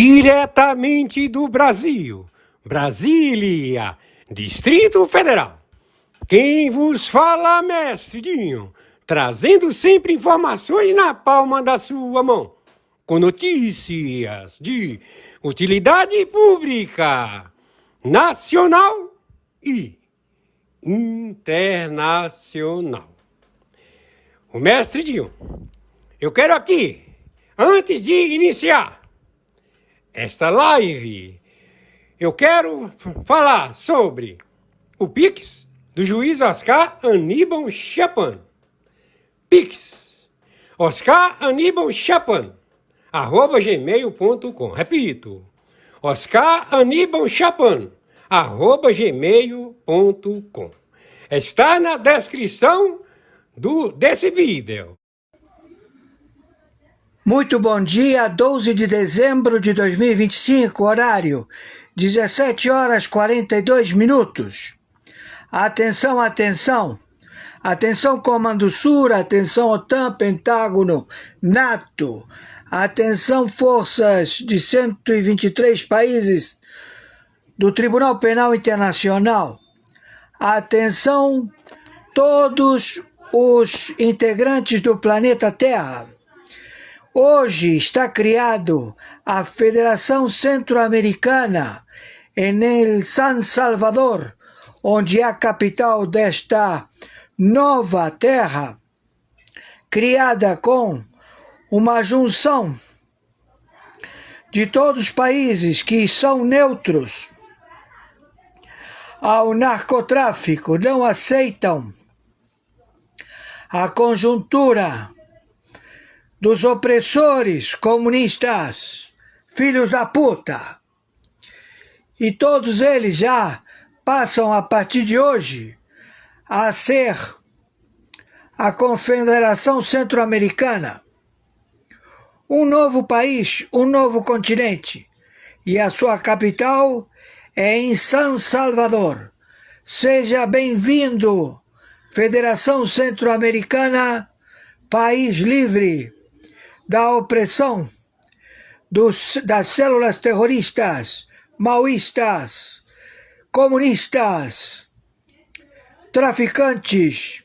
Diretamente do Brasil, Brasília, Distrito Federal. Quem vos fala, mestre Dinho, trazendo sempre informações na palma da sua mão, com notícias de utilidade pública, nacional e internacional. O mestre Dinho, eu quero aqui, antes de iniciar esta live, eu quero falar sobre o Pix do juiz Oscar Aníbal Chapan. Pix, Oscar Aníbal Chapan, @gmail.com. Repito, Oscar Aníbal Chapan, @gmail.com. Está na descrição desse vídeo. Muito bom dia, 12 de dezembro de 2025, horário 17 horas 42 minutos. Atenção, atenção. Atenção, Comando Sul, atenção, OTAN, Pentágono, NATO. Atenção, forças de 123 países do Tribunal Penal Internacional. Atenção, todos os integrantes do planeta Terra. Hoje está criado a Federação Centro-Americana em El San Salvador, onde é a capital desta nova terra, criada com uma junção de todos os países que são neutros ao narcotráfico, não aceitam a conjuntura dos opressores comunistas, filhos da puta. E todos eles já passam, a partir de hoje, a ser a Confederação Centro-Americana. Um novo país, um novo continente. E a sua capital é em San Salvador. Seja bem-vindo, Federação Centro-Americana, país livre da opressão das células terroristas, maoístas, comunistas, traficantes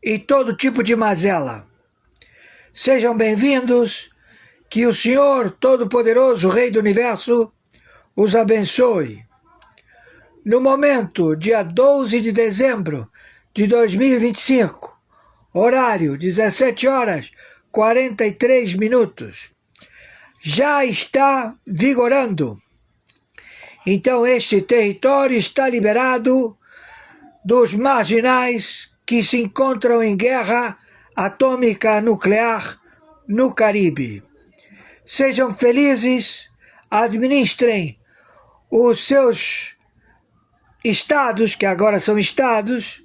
e todo tipo de mazela. Sejam bem-vindos, que o Senhor Todo-Poderoso, Rei do Universo, os abençoe. No momento, dia 12 de dezembro de 2025, horário 17 horas 43 minutos, já está vigorando. Então este território está liberado dos marginais que se encontram em guerra atômica nuclear no Caribe. Sejam felizes, administrem os seus estados, que agora são estados,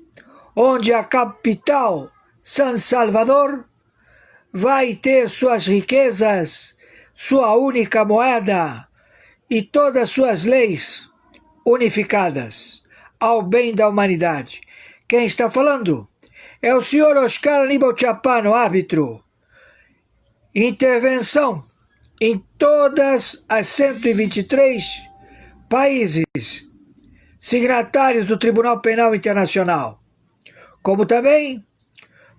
onde a capital, San Salvador, vai ter suas riquezas, sua única moeda e todas suas leis unificadas ao bem da humanidade. Quem está falando é o senhor Oscar Aníbal Chapan, árbitro. Intervenção em todas as 123 países signatários do Tribunal Penal Internacional, como também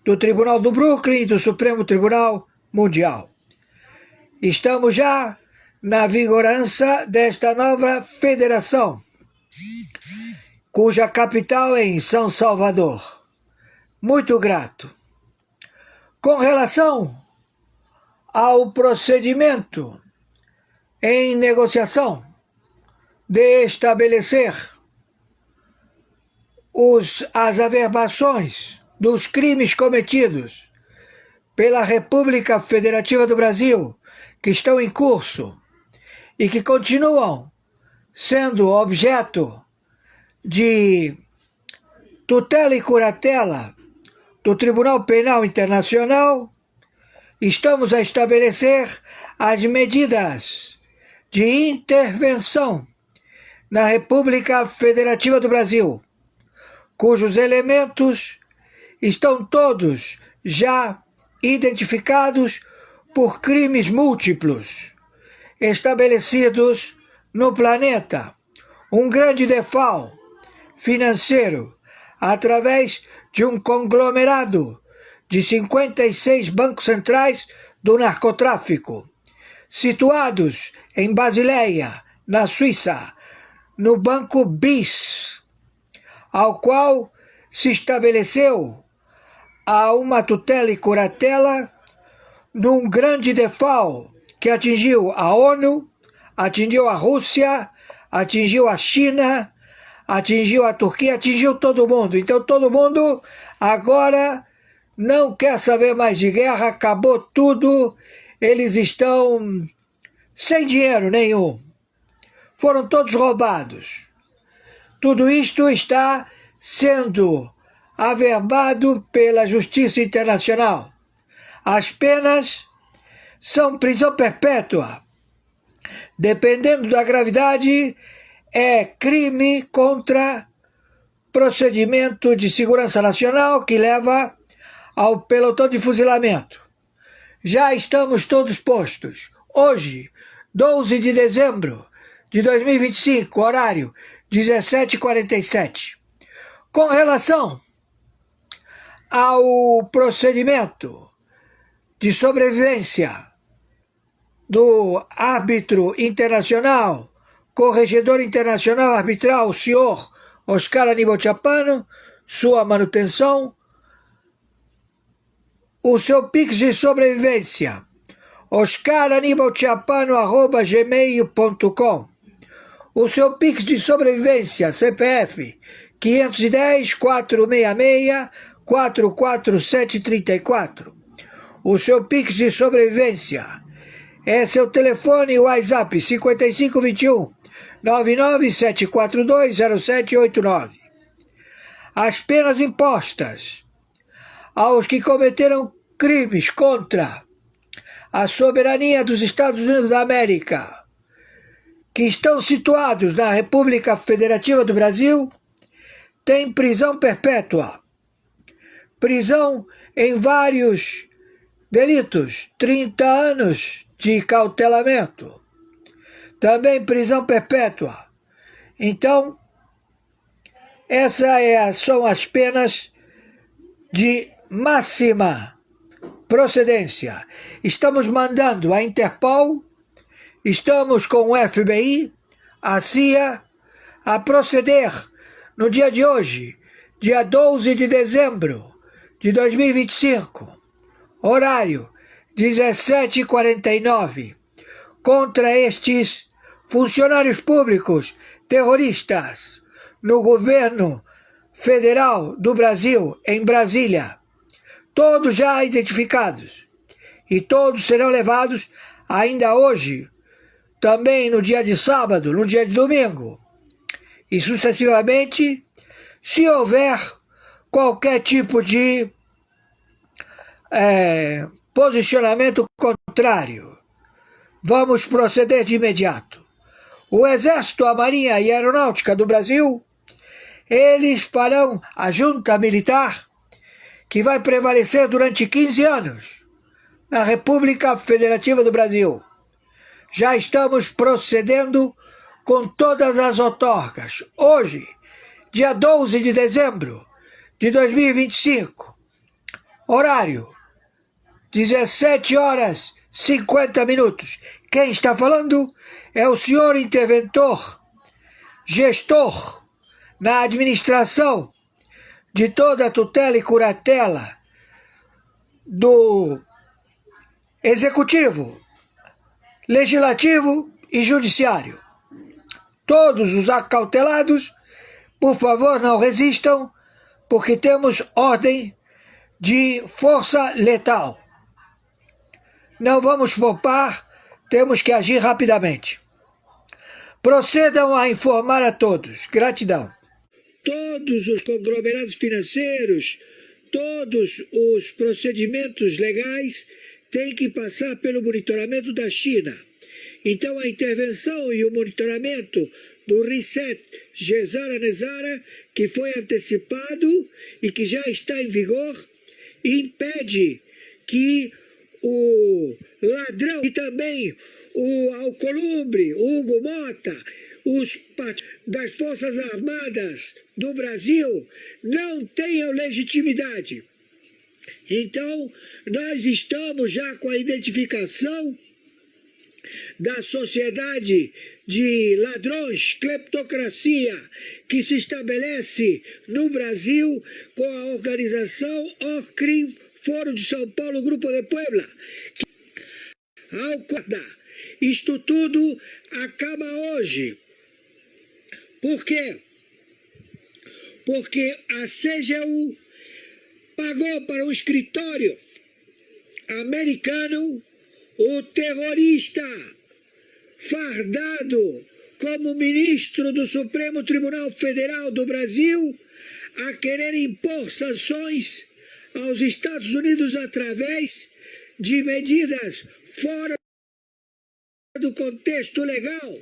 do Tribunal do Brooklyn e do Supremo Tribunal Mundial. Estamos já na vigorância desta nova federação, cuja capital é em São Salvador. Muito grato. Com relação ao procedimento em negociação de estabelecer as averbações dos crimes cometidos pela República Federativa do Brasil, que estão em curso e que continuam sendo objeto de tutela e curatela do Tribunal Penal Internacional, estamos a estabelecer as medidas de intervenção na República Federativa do Brasil, cujos elementos estão todos já identificados por crimes múltiplos estabelecidos no planeta. Um grande default financeiro através de um conglomerado de 56 bancos centrais do narcotráfico, situados em Basileia, na Suíça, no Banco BIS, ao qual se estabeleceu a uma tutela e curatela num grande default que atingiu a ONU, atingiu a Rússia, atingiu a China, atingiu a Turquia, atingiu todo mundo. Então todo mundo agora não quer saber mais de guerra, acabou tudo, eles estão sem dinheiro nenhum. Foram todos roubados. Tudo isto está sendo averbado pela Justiça Internacional. As penas são prisão perpétua. Dependendo da gravidade, é crime contra procedimento de segurança nacional que leva ao pelotão de fuzilamento. Já estamos todos postos. Hoje, 12 de dezembro de 2025, horário 17h47. Com relação ao procedimento de sobrevivência do árbitro internacional, corregedor internacional arbitral, o senhor Oscar Aníbal Chapano, sua manutenção, o seu Pix de sobrevivência, oscaranibalchapano@gmail.com. O seu Pix de sobrevivência, CPF, 510-466-44734. O seu Pix de sobrevivência é seu telefone WhatsApp 5521-997420789. As penas impostas aos que cometeram crimes contra a soberania dos Estados Unidos da América, que estão situados na República Federativa do Brasil, têm prisão perpétua. Prisão em vários delitos, 30 anos de cautelamento. Também prisão perpétua. Então, essas são as penas de máxima procedência. Estamos mandando a Interpol, estamos com o FBI, a CIA, a proceder no dia de hoje, dia 12 de dezembro de 2025, horário 17h49, contra estes funcionários públicos terroristas no governo federal do Brasil, em Brasília, todos já identificados, e todos serão levados ainda hoje, também no dia de sábado, no dia de domingo, e sucessivamente, se houver qualquer tipo de posicionamento contrário, vamos proceder de imediato. O Exército, a Marinha e a Aeronáutica do Brasil, eles farão a junta militar que vai prevalecer durante 15 anos na República Federativa do Brasil. Já estamos procedendo com todas as outorgas. Hoje, dia 12 de dezembro de 2025, horário 17h50. Quem está falando é o senhor interventor, gestor na administração de toda a tutela e curatela do Executivo, Legislativo e Judiciário. Todos os acautelados, por favor, não resistam, porque temos ordem de força letal. Não vamos poupar, temos que agir rapidamente. Procedam a informar a todos. Gratidão. Todos os conglomerados financeiros, todos os procedimentos legais têm que passar pelo monitoramento da China. Então a intervenção e o monitoramento do Reset Gesara Nezara, que foi antecipado e que já está em vigor, impede que o ladrão e também o Alcolumbre, o Hugo Mota, os das Forças Armadas do Brasil não tenham legitimidade. Então, nós estamos já com a identificação da sociedade de ladrões, cleptocracia, que se estabelece no Brasil com a organização OCRIM, Foro de São Paulo, Grupo de Puebla. Isto tudo acaba hoje. Por quê? Porque a CGU pagou para o escritório americano o terrorista fardado como ministro do Supremo Tribunal Federal do Brasil a querer impor sanções aos Estados Unidos através de medidas fora do contexto legal,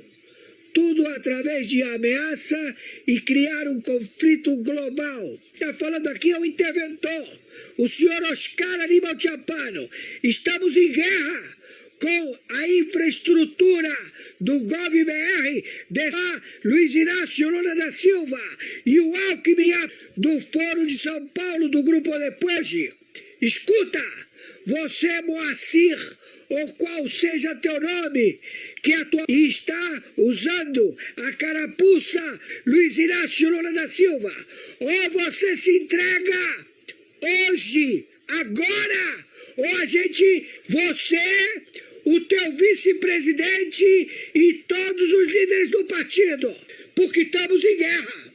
tudo através de ameaça e criar um conflito global. Está falando aqui é o interventor, o senhor Oscar Aníbal Chapano. Estamos em guerra com a infraestrutura do GovBR de Luiz Inácio Lula da Silva e o Alckmin do Foro de São Paulo do Grupo Depois. Escuta, você, Moacir, ou qual seja teu nome, que está usando a carapuça Luiz Inácio Lula da Silva, ou você se entrega hoje, agora, ou você, o teu vice-presidente e todos os líderes do partido, porque estamos em guerra.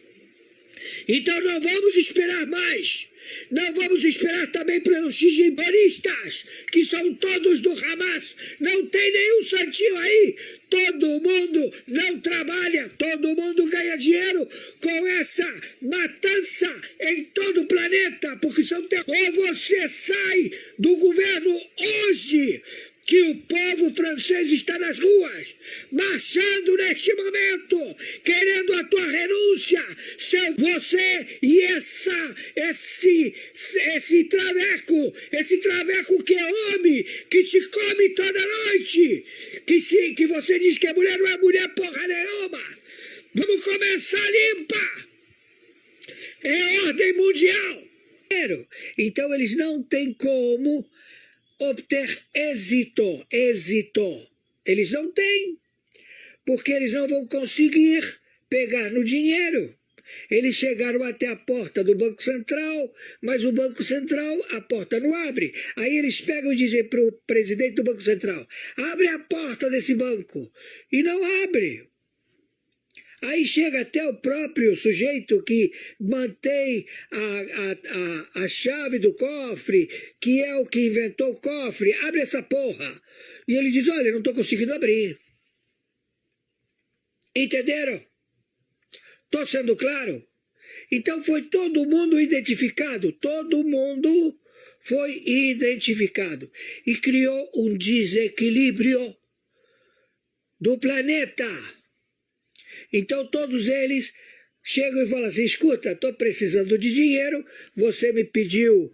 Então não vamos esperar mais. Não vamos esperar também pelos xinguiboristas, que são todos do Hamas. Não tem nenhum santinho aí. Todo mundo não trabalha, todo mundo ganha dinheiro com essa matança em todo o planeta, porque são ou você sai do governo hoje, que o povo francês está nas ruas, marchando neste momento, querendo a tua renúncia, se você e esse traveco que é homem, que te come toda noite, que você diz que a mulher não é mulher porra nenhuma. Vamos começar limpa. É ordem mundial. Então eles não têm como obter êxito. Eles não têm, porque eles não vão conseguir pegar no dinheiro. Eles chegaram até a porta do Banco Central, mas o Banco Central, a porta não abre. Aí eles pegam e dizem para o presidente do Banco Central, abre a porta desse banco. E não abre. Aí chega até o próprio sujeito que mantém a chave do cofre, que é o que inventou o cofre, abre essa porra. E ele diz, olha, não estou conseguindo abrir. Entenderam? Estou sendo claro? Então foi todo mundo identificado, todo mundo foi identificado. E criou um desequilíbrio do planeta. Então todos eles chegam e falam assim, escuta, estou precisando de dinheiro, você me pediu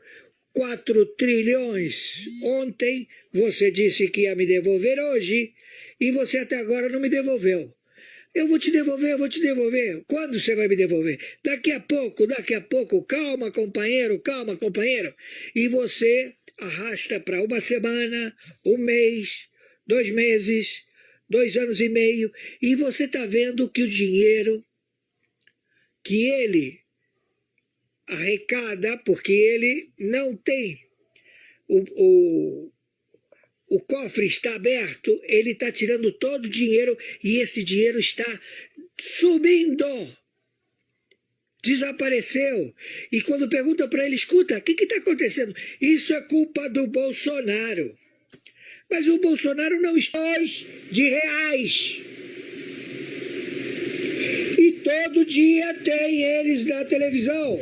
4 trilhões ontem, você disse que ia me devolver hoje, e você até agora não me devolveu. Eu vou te devolver. Quando você vai me devolver? Daqui a pouco, calma, companheiro. E você arrasta para uma semana, um mês, 2 meses, 2 anos e meio, e você está vendo que o dinheiro que ele arrecada, porque ele não tem, o cofre está aberto, ele está tirando todo o dinheiro e esse dinheiro está sumindo. Desapareceu. E quando perguntam para ele, escuta, o que está acontecendo? Isso é culpa do Bolsonaro. Mas o Bolsonaro não está de reais. E todo dia tem eles na televisão.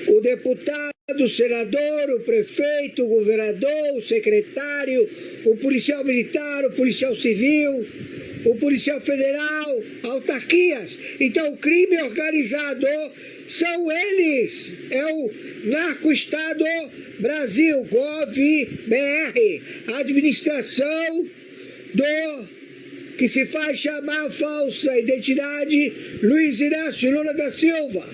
O deputado, o senador, o prefeito, o governador, o secretário, o policial militar, o policial civil, o policial federal, autarquias. Então o crime organizado são eles. É o narco-estado Brasil, GovBR, administração que se faz chamar falsa identidade Luiz Inácio Lula da Silva,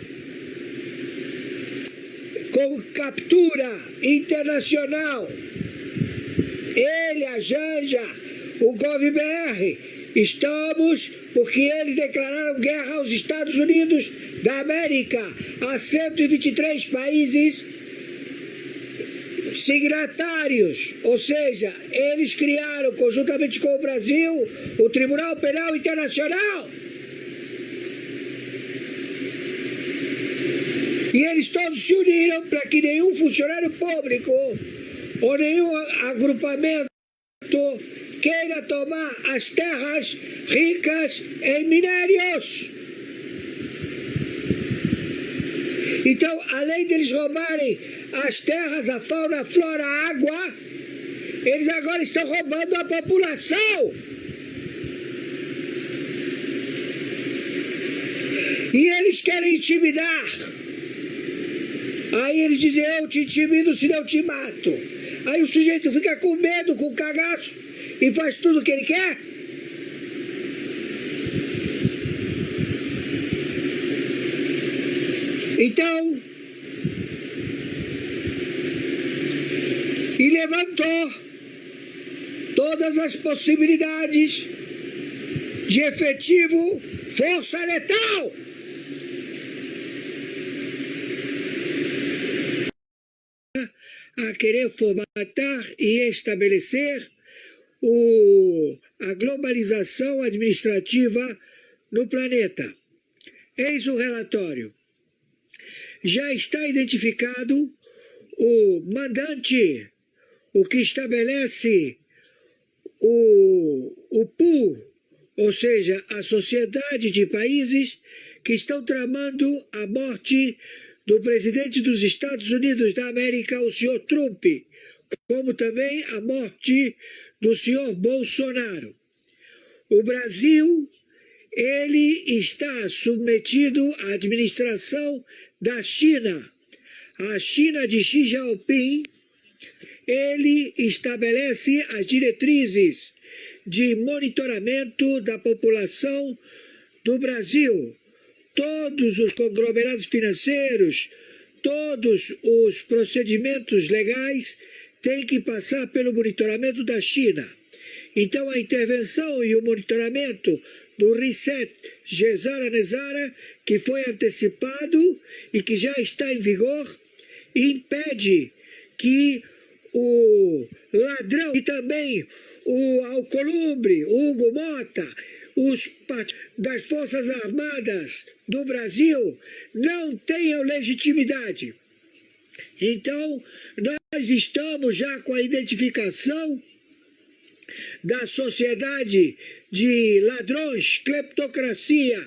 com captura internacional. Ele, a Janja, o GovBR, estamos porque eles declararam guerra aos Estados Unidos da América, a 123 países signatários, ou seja, eles criaram, conjuntamente com o Brasil, o Tribunal Penal Internacional. E eles todos se uniram para que nenhum funcionário público ou nenhum agrupamento queira tomar as terras ricas em minérios. Então, além deles roubarem as terras, a fauna, a flora, a água, eles agora estão roubando a população. E eles querem intimidar. Aí eles dizem, eu te intimido se não te mato. Aí o sujeito fica com medo, com cagaço, e faz tudo o que ele quer. Então, e levantou todas as possibilidades de efetivo força letal. A querer formatar e estabelecer a globalização administrativa no planeta. Eis o relatório. Já está identificado o mandante, o que estabelece o pool, ou seja, a sociedade de países que estão tramando a morte do presidente dos Estados Unidos da América, o senhor Trump, como também a morte do senhor Bolsonaro. O Brasil, ele está submetido à administração da China. A China de Xi Jinping, ele estabelece as diretrizes de monitoramento da população do Brasil. Todos os conglomerados financeiros, todos os procedimentos legais têm que passar pelo monitoramento da China. Então, a intervenção e o monitoramento do Reset Gesara-Nezara, que foi antecipado e que já está em vigor, impede que o ladrão e também o Alcolumbre, Hugo Mota, os das Forças Armadas do Brasil não tenham legitimidade. Então, nós estamos já com a identificação da sociedade de ladrões, cleptocracia,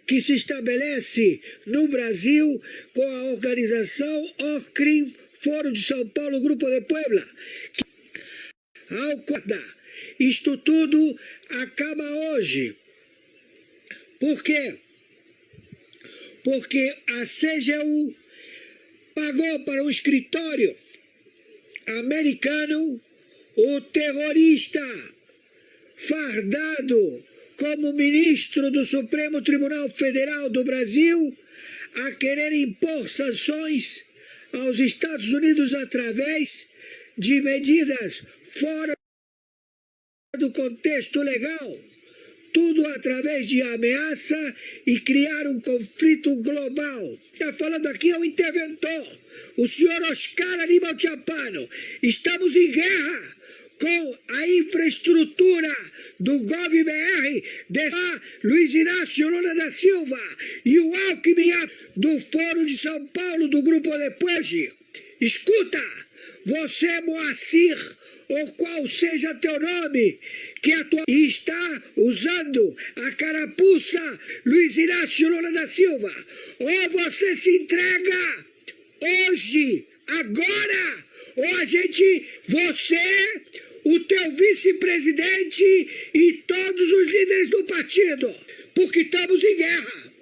que se estabelece no Brasil com a organização OCRIM, Foro de São Paulo, Grupo de Puebla. Isto tudo acaba hoje. Por quê? Porque a CGU pagou para um escritório americano o terrorista fardado como ministro do Supremo Tribunal Federal do Brasil a querer impor sanções aos Estados Unidos através de medidas fora do contexto legal, tudo através de ameaça e criar um conflito global. Está falando aqui é o interventor, o senhor Oscar Aníbal Chapano. Estamos em guerra com a infraestrutura do GovBR, Luiz Inácio Lula da Silva e o Alckmin do Foro de São Paulo, do Grupo de Puebla. Escuta, você, Moacir, ou qual seja teu nome, que está usando a carapuça Luiz Inácio Lula da Silva, ou você se entrega hoje, agora, ou você, o teu vice-presidente e todos os líderes do partido, porque estamos em guerra.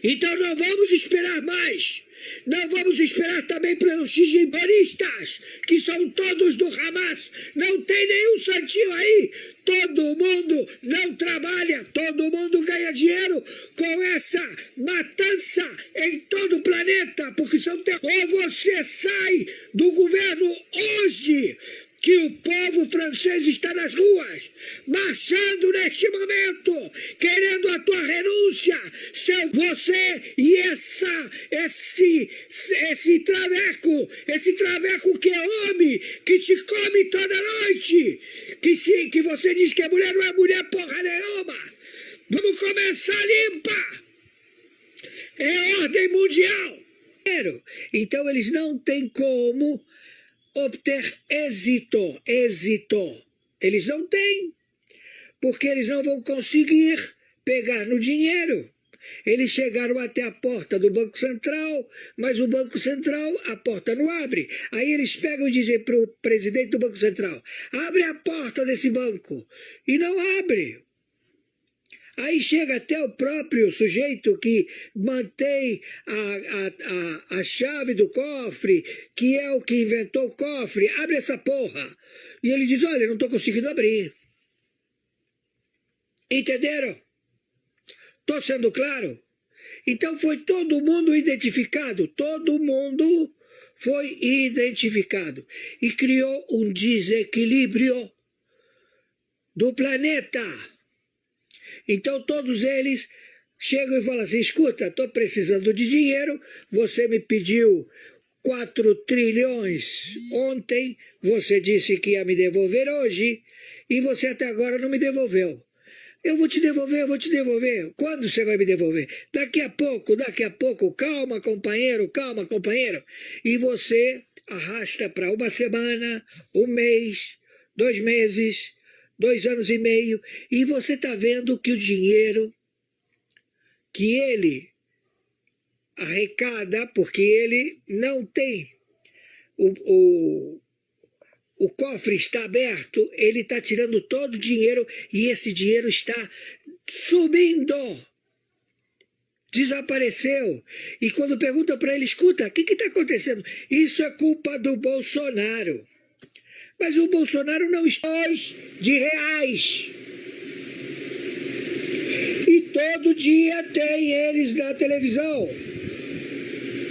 Então não vamos esperar mais. Não vamos esperar também pelos xigimboristas, que são todos do Hamas. Não tem nenhum santinho aí. Todo mundo não trabalha, todo mundo ganha dinheiro com essa matança em todo o planeta, porque são ou você sai do governo hoje, que o povo francês está nas ruas, marchando neste momento, querendo a tua renúncia, se você e esse traveco que é homem, que te come toda noite, que você diz que a mulher não é mulher porra nenhuma. Vamos começar limpa. É ordem mundial. Então eles não têm como obter êxito. Eles não têm, porque eles não vão conseguir pegar no dinheiro. Eles chegaram até a porta do Banco Central, mas o Banco Central, a porta não abre. Aí eles pegam e dizem para o presidente do Banco Central, abre a porta desse banco. E não abre. Aí chega até o próprio sujeito que mantém a chave do cofre, que é o que inventou o cofre, abre essa porra. E ele diz, olha, não estou conseguindo abrir. Entenderam? Estou sendo claro? Então foi todo mundo identificado, todo mundo foi identificado. E criou um desequilíbrio do planeta. Então todos eles chegam e falam assim, escuta, estou precisando de dinheiro, você me pediu 4 trilhões ontem, você disse que ia me devolver hoje, e você até agora não me devolveu. Eu vou te devolver. Quando você vai me devolver? Daqui a pouco, calma, companheiro. E você arrasta para uma semana, um mês, 2 meses, 2 anos e meio, e você está vendo que o dinheiro que ele arrecada, porque ele não tem, o cofre está aberto, ele está tirando todo o dinheiro e esse dinheiro está subindo. Desapareceu. E quando pergunta para ele, escuta, o que está acontecendo? Isso é culpa do Bolsonaro. Mas o Bolsonaro não está de reais. E todo dia tem eles na televisão.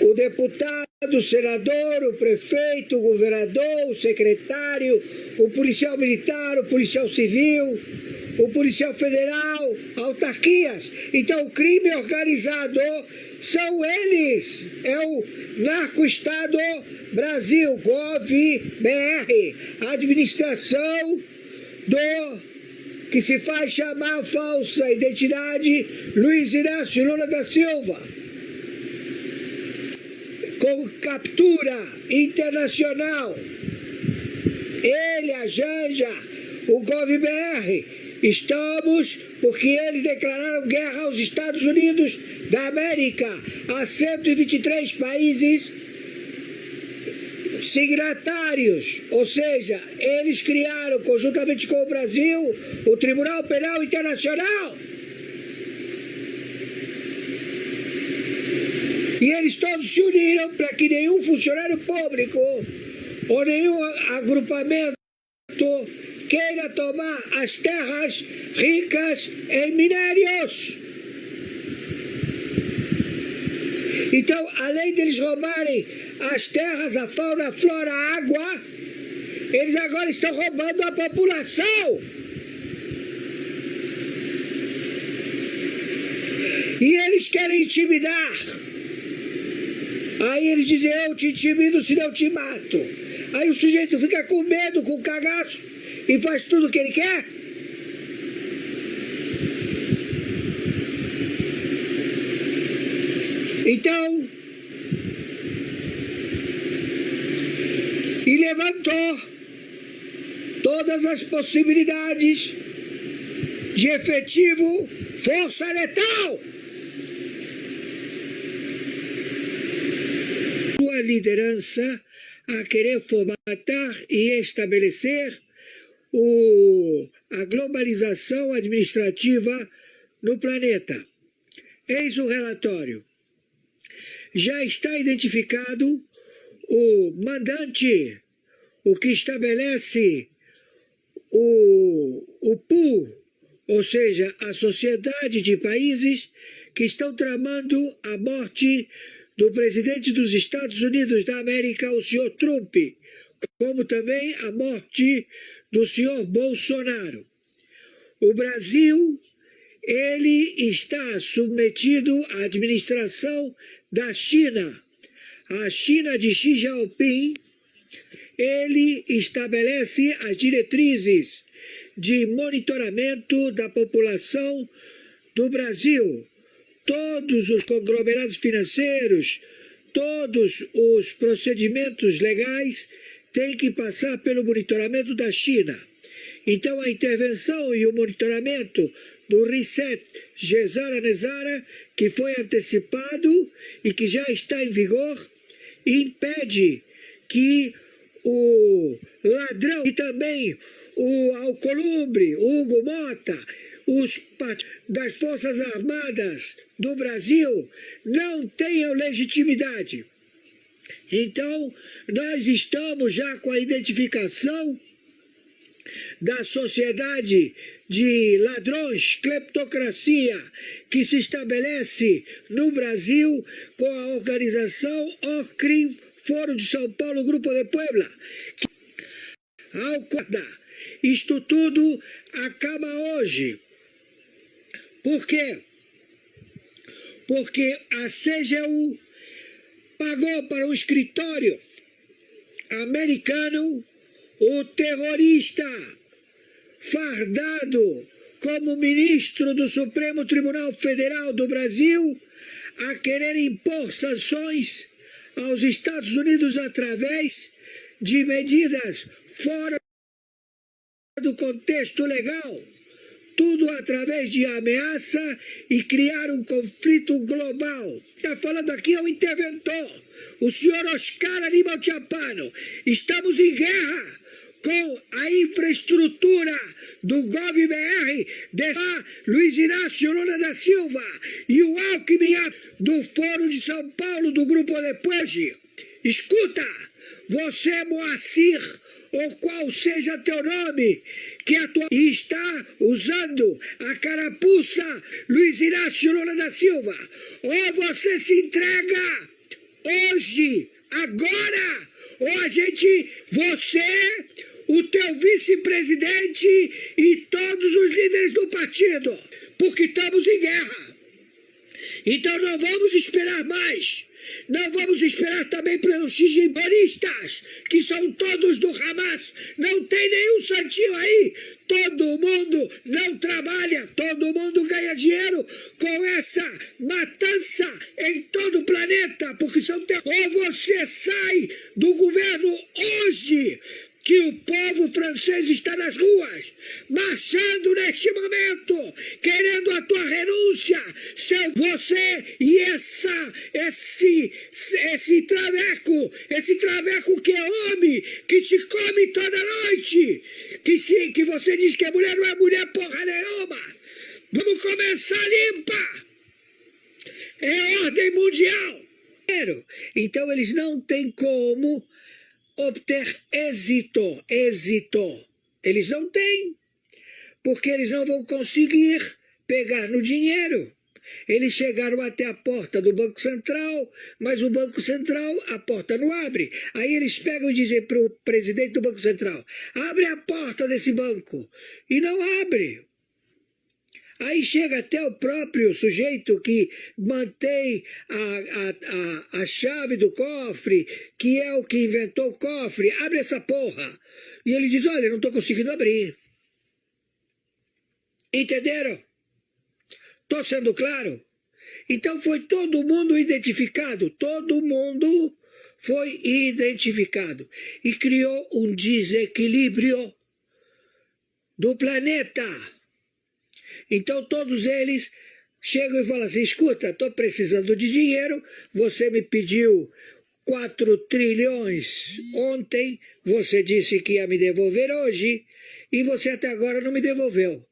O deputado, o senador, o prefeito, o governador, o secretário, o policial militar, o policial civil, o policial federal, autarquias. Então o crime organizado são eles. É o narco-estado Brasil, Gov.br, administração do que se faz chamar falsa identidade Luiz Inácio Lula da Silva. Com captura internacional. Ele, a Janja, o Gov.br, estamos porque eles declararam guerra aos Estados Unidos da América, a 123 países signatários, ou seja, eles criaram, conjuntamente com o Brasil, o Tribunal Penal Internacional. E eles todos se uniram para que nenhum funcionário público ou nenhum agrupamento queira tomar as terras ricas em minérios. Então, além deles roubarem as terras, a fauna, a flora, a água, eles agora estão roubando a população. E eles querem intimidar. Aí eles dizem, eu te intimido, senão eu te mato. Aí o sujeito fica com medo, com cagaço, e faz tudo o que ele quer. Então, e levantou todas as possibilidades de efetivo força letal. Sua liderança a querer formatar e estabelecer a globalização administrativa no planeta. Eis o relatório. já está identificado o mandante, o que estabelece o pool, ou seja, a sociedade de países que estão tramando a morte do presidente dos Estados Unidos da América, o senhor Trump, como também a morte do senhor Bolsonaro. O Brasil, ele está submetido à administração da China. A China de Xi Jinping, ele estabelece as diretrizes de monitoramento da população do Brasil. Todos os conglomerados financeiros, todos os procedimentos legais têm que passar pelo monitoramento da China. Então, a intervenção e o monitoramento do Reset Gesara-Nezara, que foi antecipado e que já está em vigor, impede que o ladrão e também o Alcolumbre, o Hugo Mota, os das Forças Armadas do Brasil não tenham legitimidade. Então, nós estamos já com a identificação da sociedade de ladrões, cleptocracia, que se estabelece no Brasil com a organização OCRIM, Foro de São Paulo, Grupo de Puebla. Isto tudo acaba hoje. Por quê? Porque a CGU pagou para um escritório americano o terrorista fardado como ministro do Supremo Tribunal Federal do Brasil a querer impor sanções aos Estados Unidos através de medidas fora do contexto legal, tudo através de ameaça e criar um conflito global. Está falando aqui é o interventor, o senhor Oscar Aníbal Chapano. Estamos em guerra com a infraestrutura do GovBR, Luiz Inácio Lula da Silva e o Alckmin do Foro de São Paulo, do Grupo Depois. Escuta, você, Moacir, ou qual seja teu nome, que está usando a carapuça Luiz Inácio Lula da Silva, ou você se entrega hoje, agora, ou você, o teu vice-presidente e todos os líderes do partido, porque estamos em guerra. Então não vamos esperar mais. Não vamos esperar também pelos xinjimpanistas, que são todos do Hamas. Não tem nenhum santinho aí. Todo mundo não trabalha, todo mundo ganha dinheiro com essa matança em todo o planeta, porque são ou você sai do governo hoje, que o povo francês está nas ruas, marchando neste momento, querendo a tua renúncia, você e esse traveco que é homem, que te come toda noite, que você diz que a mulher não é mulher porra nenhuma. Vamos começar limpa. É ordem mundial. Então eles não têm como obter êxito. Eles não têm, porque eles não vão conseguir pegar no dinheiro. Eles chegaram até a porta do Banco Central, mas o Banco Central, a porta não abre. Aí eles pegam e dizem para o presidente do Banco Central, abre a porta desse banco. E não abre. Aí chega até o próprio sujeito que mantém a chave do cofre, que é o que inventou o cofre, abre essa porra. E ele diz, olha, não estou conseguindo abrir. Entenderam? Estou sendo claro? Então foi todo mundo identificado, todo mundo foi identificado. E criou um desequilíbrio do planeta. Então todos eles chegam e falam assim, escuta, estou precisando de dinheiro, você me pediu 4 trilhões ontem, você disse que ia me devolver hoje, e você até agora não me devolveu.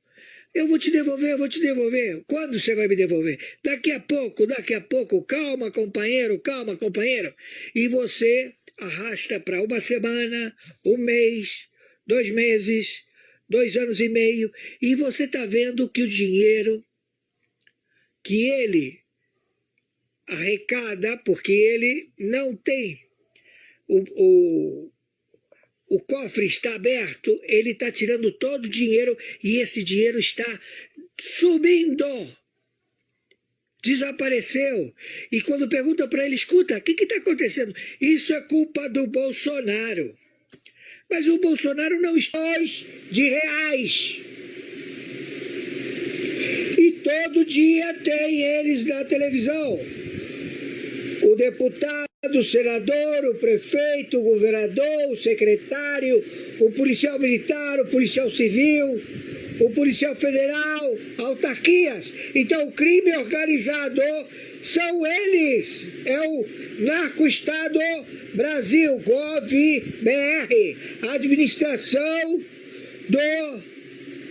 Eu vou te devolver, eu vou te devolver. Quando você vai me devolver? Daqui a pouco. Calma, companheiro, calma, companheiro. E você arrasta para uma semana, um mês, 2 meses, 2 anos e meio, e você está vendo que o dinheiro que ele arrecada, porque ele não tem o cofre está aberto, ele está tirando todo o dinheiro e esse dinheiro está subindo. Desapareceu. E quando pergunta para ele, escuta, o que está acontecendo? Isso é culpa do Bolsonaro. Mas o Bolsonaro não está de reais. E todo dia tem eles na televisão. O deputado, o senador, o prefeito, o governador, o secretário, o policial militar, o policial civil, o policial federal, autarquias. Então o crime organizado são eles. É o narco-estado Brasil, Gov.br, administração do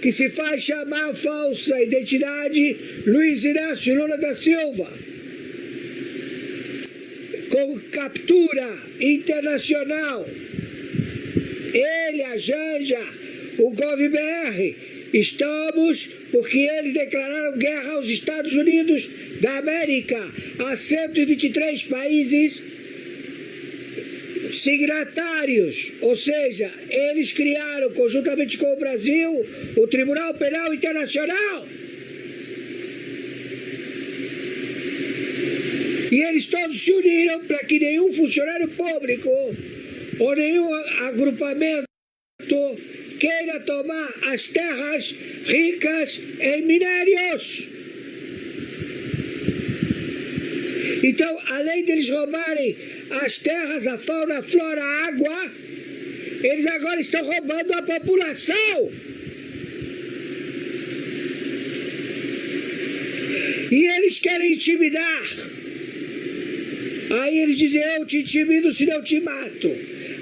que se faz chamar falsa identidade Luiz Inácio Lula da Silva. Com captura internacional. Ele, a Janja, o Gov.br, estamos porque eles declararam guerra aos Estados Unidos da América, a 123 países signatários, ou seja, eles criaram, conjuntamente com o Brasil, o Tribunal Penal Internacional. E eles todos se uniram para que nenhum funcionário público ou nenhum agrupamento queira tomar as terras ricas em minérios. Então, além deles roubarem as terras, a fauna, a flora, a água, eles agora estão roubando a população. E eles querem intimidar. Aí eles dizem, eu te intimido se não te mato.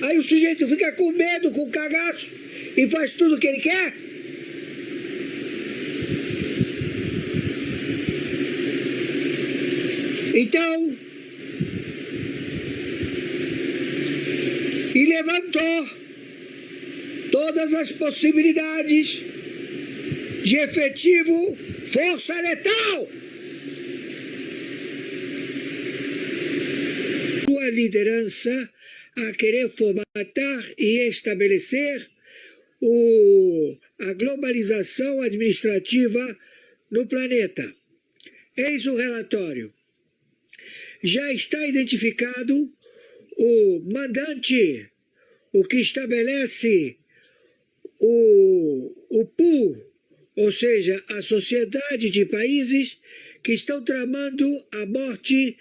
Aí o sujeito fica com medo, com cagaço, e faz tudo o que ele quer. Então, e levantou todas as possibilidades de efetivo força letal. Sua liderança a querer formatar e estabelecer a globalização administrativa no planeta. Eis o relatório. Já está identificado o mandante, o que estabelece o pool, ou seja, a sociedade de países que estão tramando a morte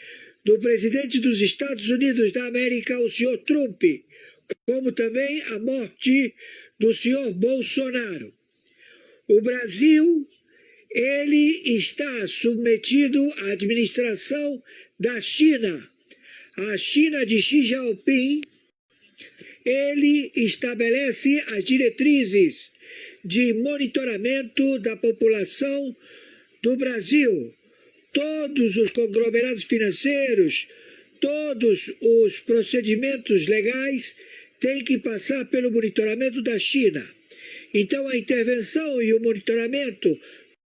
do presidente dos Estados Unidos da América, o senhor Trump, como também a morte do senhor Bolsonaro. O Brasil, ele está submetido à administração da China. A China de Xi Jinping, ele estabelece as diretrizes de monitoramento da população do Brasil. Todos os conglomerados financeiros, todos os procedimentos legais têm que passar pelo monitoramento da China. Então, a intervenção e o monitoramento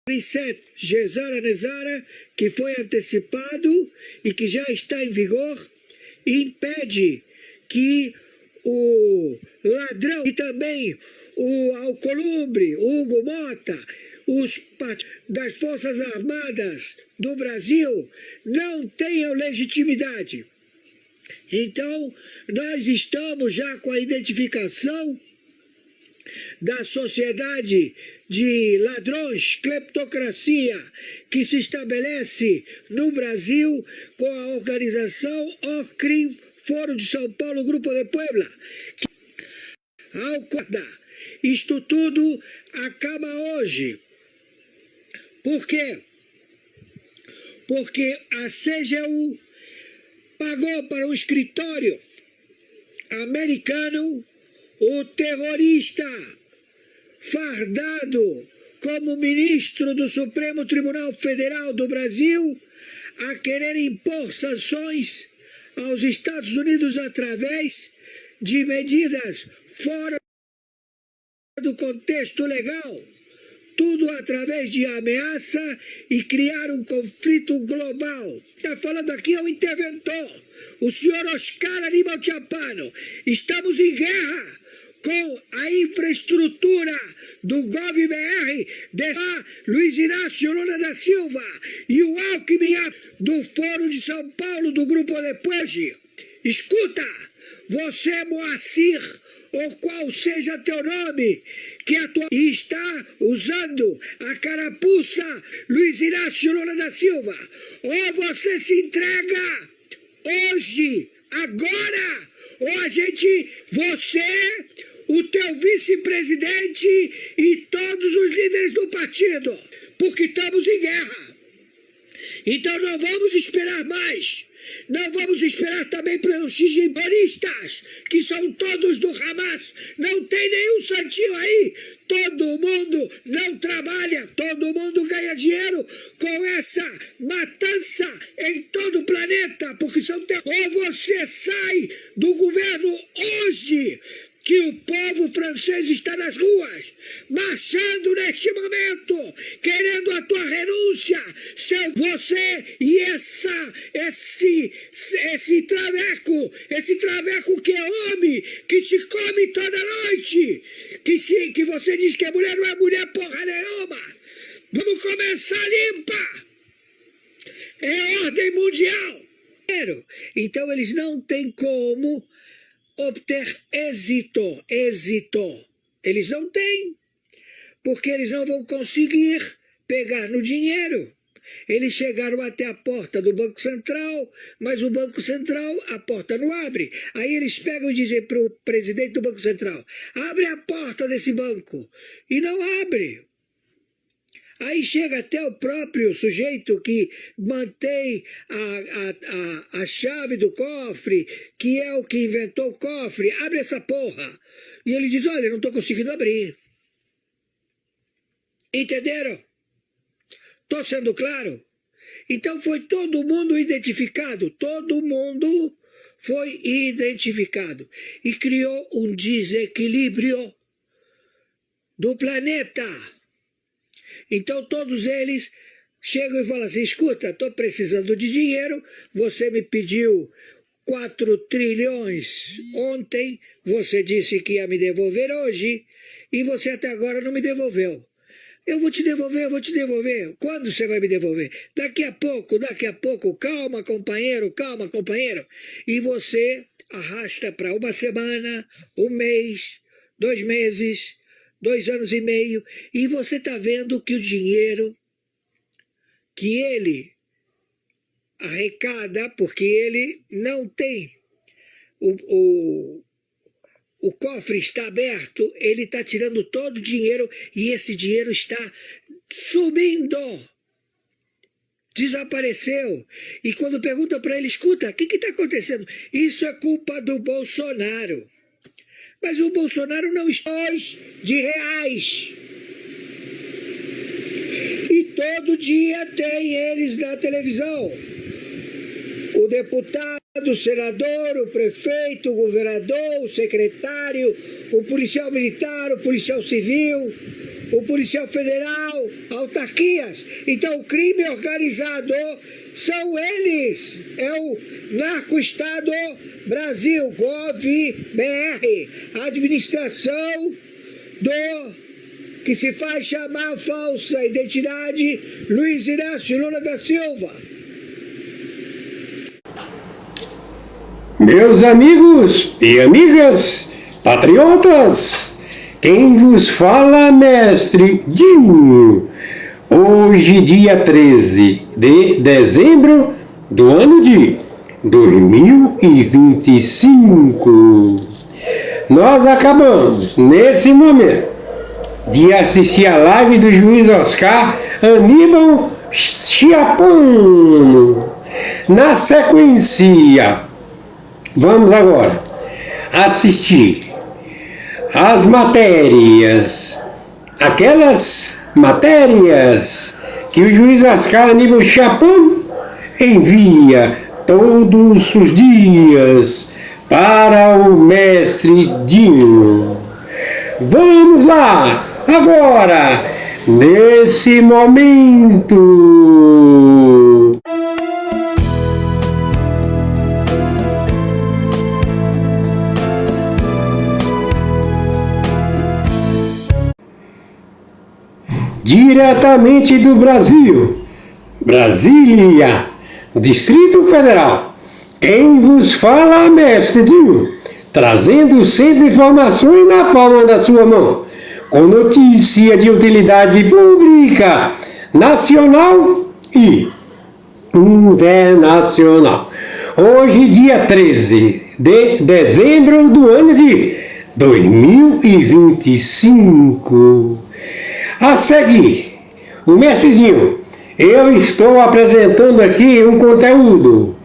Reset Gesara Nezara, que foi antecipado e que já está em vigor, impede que o ladrão e também o Alcolumbre, Hugo Mota, os das Forças Armadas do Brasil não tenham legitimidade. Então, nós estamos já com a identificação da sociedade de ladrões, cleptocracia, que se estabelece no Brasil com a organização OCRIM, Foro de São Paulo, Grupo de Puebla. Isto tudo acaba hoje. Por quê? Porque a CGU pagou para o escritório americano o terrorista fardado como ministro do Supremo Tribunal Federal do Brasil, a querer impor sanções aos Estados Unidos através de medidas fora do contexto legal, tudo através de ameaça e criar um conflito global. Está falando aqui é o interventor, o senhor Oscar Aníbal Chapano. Estamos em guerra com a infraestrutura do GovBR, de Luiz Inácio Lula da Silva e o Alckmin do Foro de São Paulo, do Grupo Depois. Escuta, você, Moacir, ou qual seja teu nome, que está usando a carapuça Luiz Inácio Lula da Silva, ou você se entrega hoje, agora, ou você, o teu vice-presidente e todos os líderes do partido, porque estamos em guerra. Então não vamos esperar mais. Não vamos esperar também pelos xinguibaristas, que são todos do Hamas. Não tem nenhum santinho aí. Todo mundo não trabalha, todo mundo ganha dinheiro com essa matança em todo o planeta, porque são ou você sai do governo hoje, que o povo francês está nas ruas, marchando neste momento, querendo a tua renúncia, se você e esse traveco que é homem, que te come toda noite, que você diz que a mulher não é mulher porra nenhuma. Vamos começar limpa. É ordem mundial. Então eles não têm como obter êxito. Eles não têm, porque eles não vão conseguir pegar no dinheiro. Eles chegaram até a porta do Banco Central, mas o Banco Central, a porta não abre. Aí eles pegam e dizem para o presidente do Banco Central, abre a porta desse banco. E não abre. Aí chega até o próprio sujeito que mantém a chave do cofre, que é o que inventou o cofre, abre essa porra. E ele diz, olha, não estou conseguindo abrir. Entenderam? Estou sendo claro? Então foi todo mundo identificado, todo mundo foi identificado. E criou um desequilíbrio do planeta. Então todos eles chegam e falam assim, escuta, estou precisando de dinheiro, você me pediu 4 trilhões ontem, você disse que ia me devolver hoje, e você até agora não me devolveu. Eu vou te devolver. Quando você vai me devolver? Daqui a pouco, calma, companheiro. E você arrasta para uma semana, um mês, 2 meses, 2 anos e meio, e você está vendo que o dinheiro que ele arrecada, porque ele não tem, o cofre está aberto, ele está tirando todo o dinheiro e esse dinheiro está sumindo. Desapareceu. E quando perguntam para ele, escuta, o que está acontecendo? Isso é culpa do Bolsonaro. Mas o Bolsonaro não está de reais. E todo dia tem eles na televisão. O deputado, o senador, o prefeito, o governador, o secretário, o policial militar, o policial civil, o policial federal, autarquias. Então o crime organizado são eles. É o narco-estado Brasil, GovBR, a administração que se faz chamar falsa identidade Luiz Inácio Lula da Silva. Meus amigos e amigas, patriotas, quem vos fala, mestre Dinho. Hoje, dia 13 de dezembro do ano de 2025. Nós acabamos, nesse momento, de assistir a live do juiz Oscar Aníbal Chapano. Na sequência, vamos agora assistir as matérias, aquelas matérias que o juiz Oscar Aníbal Chapon envia todos os dias para o mestre Dinho. Vamos lá, agora, nesse momento. Diretamente do Brasil, Brasília, Distrito Federal, quem vos fala é mestre Dinho, trazendo sempre informações na palma da sua mão, com notícia de utilidade pública, nacional e internacional. Hoje, dia 13 de dezembro do ano de 2025. A seguir, o mestrezinho, eu estou apresentando aqui um conteúdo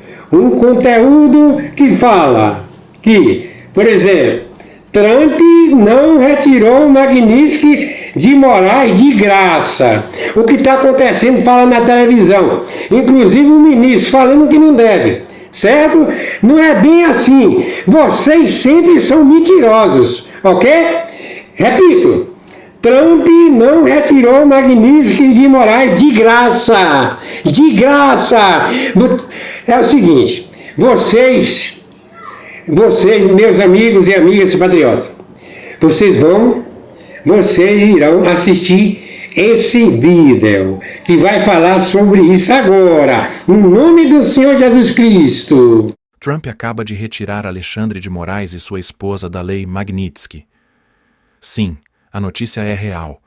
que fala que, por exemplo, Trump não retirou o Magnitsky de Moraes de graça. O que está acontecendo fala na televisão, inclusive o ministro falando que não deve, certo? Não é bem assim, vocês sempre são mentirosos, ok? Repito, Trump não retirou Magnitsky de Moraes de graça. De graça. É o seguinte, vocês, meus amigos e amigas patriotas, vocês irão assistir esse vídeo que vai falar sobre isso agora, no nome do Senhor Jesus Cristo. Trump acaba de retirar Alexandre de Moraes e sua esposa da lei Magnitsky. Sim, a notícia é real,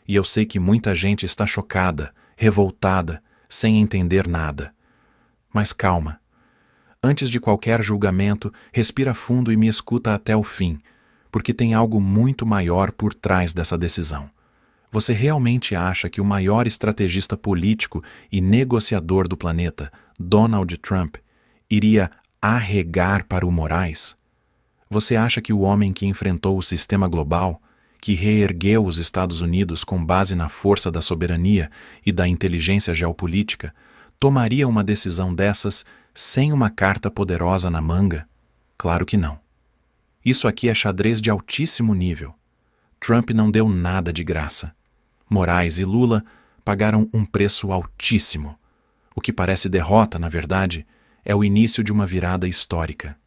e eu sei que muita gente está chocada, revoltada, sem entender nada. Mas calma. Antes de qualquer julgamento, respira fundo e me escuta até o fim, porque tem algo muito maior por trás dessa decisão. Você realmente acha que o maior estrategista político e negociador do planeta, Donald Trump, iria arregar para o Moraes? Você acha que o homem que enfrentou o sistema global, que reergueu os Estados Unidos com base na força da soberania e da inteligência geopolítica, tomaria uma decisão dessas sem uma carta poderosa na manga? Claro que não. Isso aqui é xadrez de altíssimo nível. Trump não deu nada de graça. Moraes e Lula pagaram um preço altíssimo. O que parece derrota, na verdade, é o início de uma virada histórica.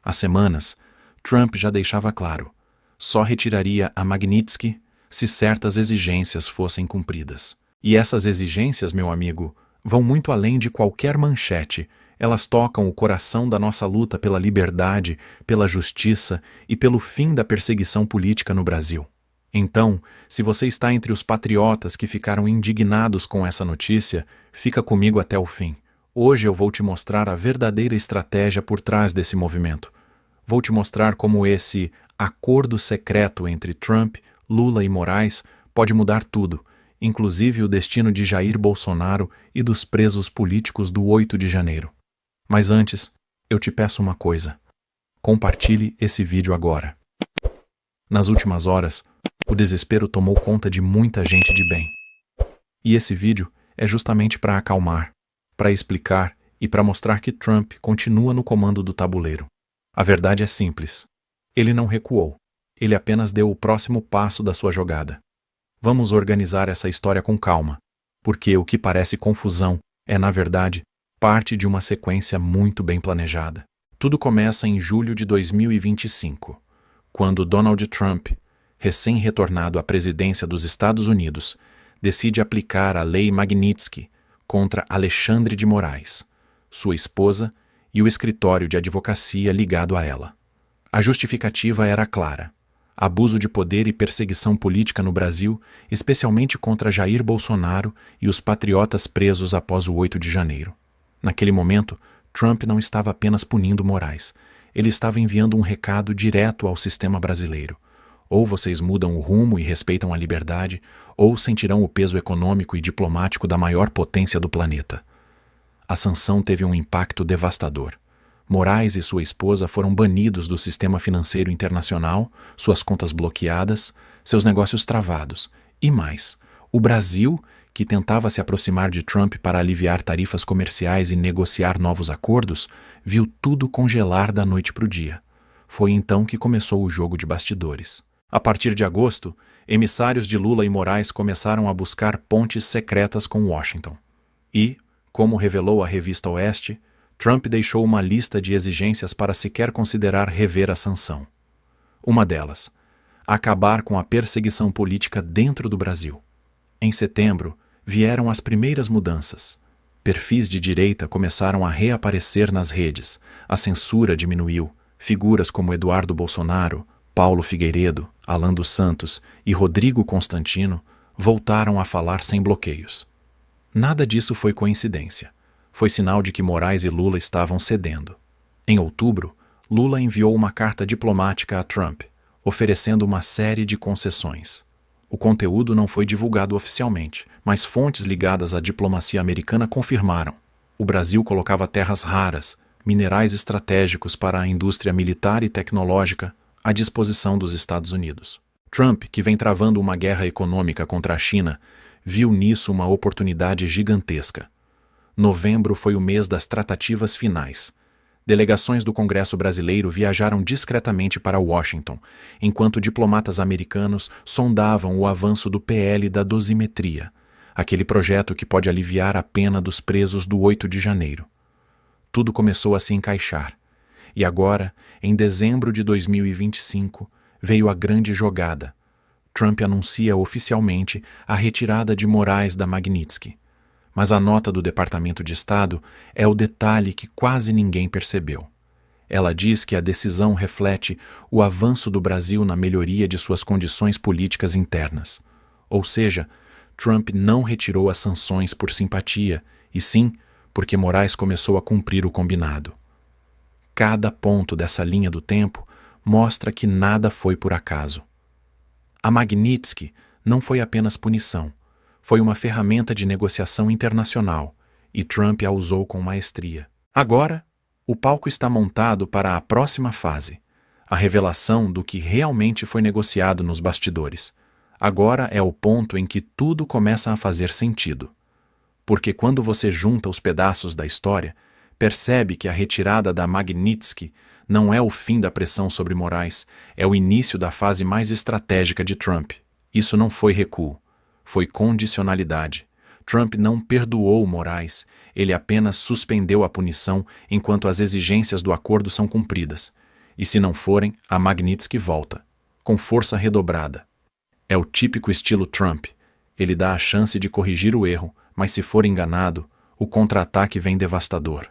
Há semanas, Trump já deixava claro: só retiraria a Magnitsky se certas exigências fossem cumpridas. E essas exigências, meu amigo, vão muito além de qualquer manchete. Elas tocam o coração da nossa luta pela liberdade, pela justiça e pelo fim da perseguição política no Brasil. Então, se você está entre os patriotas que ficaram indignados com essa notícia, fica comigo até o fim. Hoje eu vou te mostrar a verdadeira estratégia por trás desse movimento. Vou te mostrar como esse acordo secreto entre Trump, Lula e Moraes pode mudar tudo, inclusive o destino de Jair Bolsonaro e dos presos políticos do 8 de janeiro. Mas antes, eu te peço uma coisa. Compartilhe esse vídeo agora. Nas últimas horas, o desespero tomou conta de muita gente de bem. E esse vídeo é justamente para acalmar, para explicar e para mostrar que Trump continua no comando do tabuleiro. A verdade é simples. Ele não recuou. Ele apenas deu o próximo passo da sua jogada. Vamos organizar essa história com calma, porque o que parece confusão é, na verdade, parte de uma sequência muito bem planejada. Tudo começa em julho de 2025, quando Donald Trump, recém-retornado à presidência dos Estados Unidos, decide aplicar a Lei Magnitsky contra Alexandre de Moraes, sua esposa e o escritório de advocacia ligado a ela. A justificativa era clara: abuso de poder e perseguição política no Brasil, especialmente contra Jair Bolsonaro e os patriotas presos após o 8 de janeiro. Naquele momento, Trump não estava apenas punindo Moraes, ele estava enviando um recado direto ao sistema brasileiro. Ou vocês mudam o rumo e respeitam a liberdade, ou sentirão o peso econômico e diplomático da maior potência do planeta. A sanção teve um impacto devastador. Moraes e sua esposa foram banidos do sistema financeiro internacional, suas contas bloqueadas, seus negócios travados. E mais, O Brasil, que tentava se aproximar de Trump para aliviar tarifas comerciais e negociar novos acordos, viu tudo congelar da noite para o dia. Foi então que começou o jogo de bastidores. A partir de agosto, emissários de Lula e Moraes começaram a buscar pontes secretas com Washington. E, como revelou a revista Oeste, Trump deixou uma lista de exigências para sequer considerar rever a sanção. Uma delas, acabar com a perseguição política dentro do Brasil. Em setembro, vieram as primeiras mudanças. Perfis de direita começaram a reaparecer nas redes, a censura diminuiu, figuras como Eduardo Bolsonaro, Paulo Figueiredo, Alan dos Santos e Rodrigo Constantino voltaram a falar sem bloqueios. Nada disso foi coincidência. Foi sinal de que Moraes e Lula estavam cedendo. Em outubro, Lula enviou uma carta diplomática a Trump, oferecendo uma série de concessões. O conteúdo não foi divulgado oficialmente, mas fontes ligadas à diplomacia americana confirmaram. O Brasil colocava terras raras, minerais estratégicos para a indústria militar e tecnológica à disposição dos Estados Unidos. Trump, que vem travando uma guerra econômica contra a China, viu nisso uma oportunidade gigantesca. Novembro foi o mês das tratativas finais. Delegações do Congresso brasileiro viajaram discretamente para Washington, enquanto diplomatas americanos sondavam o avanço do PL da dosimetria, aquele projeto que pode aliviar a pena dos presos do 8 de janeiro. Tudo começou a se encaixar. E agora, em dezembro de 2025, veio a grande jogada. Trump anuncia oficialmente a retirada de Moraes da Magnitsky. Mas a nota do Departamento de Estado é o detalhe que quase ninguém percebeu. Ela diz que a decisão reflete o avanço do Brasil na melhoria de suas condições políticas internas. Ou seja, Trump não retirou as sanções por simpatia, e sim porque Moraes começou a cumprir o combinado. Cada ponto dessa linha do tempo mostra que nada foi por acaso. A Magnitsky não foi apenas punição. Foi uma ferramenta de negociação internacional, e Trump a usou com maestria. Agora, o palco está montado para a próxima fase, a revelação do que realmente foi negociado nos bastidores. Agora é o ponto em que tudo começa a fazer sentido. Porque quando você junta os pedaços da história, percebe que a retirada da Magnitsky não é o fim da pressão sobre Moraes, é o início da fase mais estratégica de Trump. Isso não foi recuo. Foi condicionalidade. Trump não perdoou Moraes, ele apenas suspendeu a punição enquanto as exigências do acordo são cumpridas. E se não forem, a Magnitsky volta, com força redobrada. É o típico estilo Trump. Ele dá a chance de corrigir o erro, mas se for enganado, o contra-ataque vem devastador.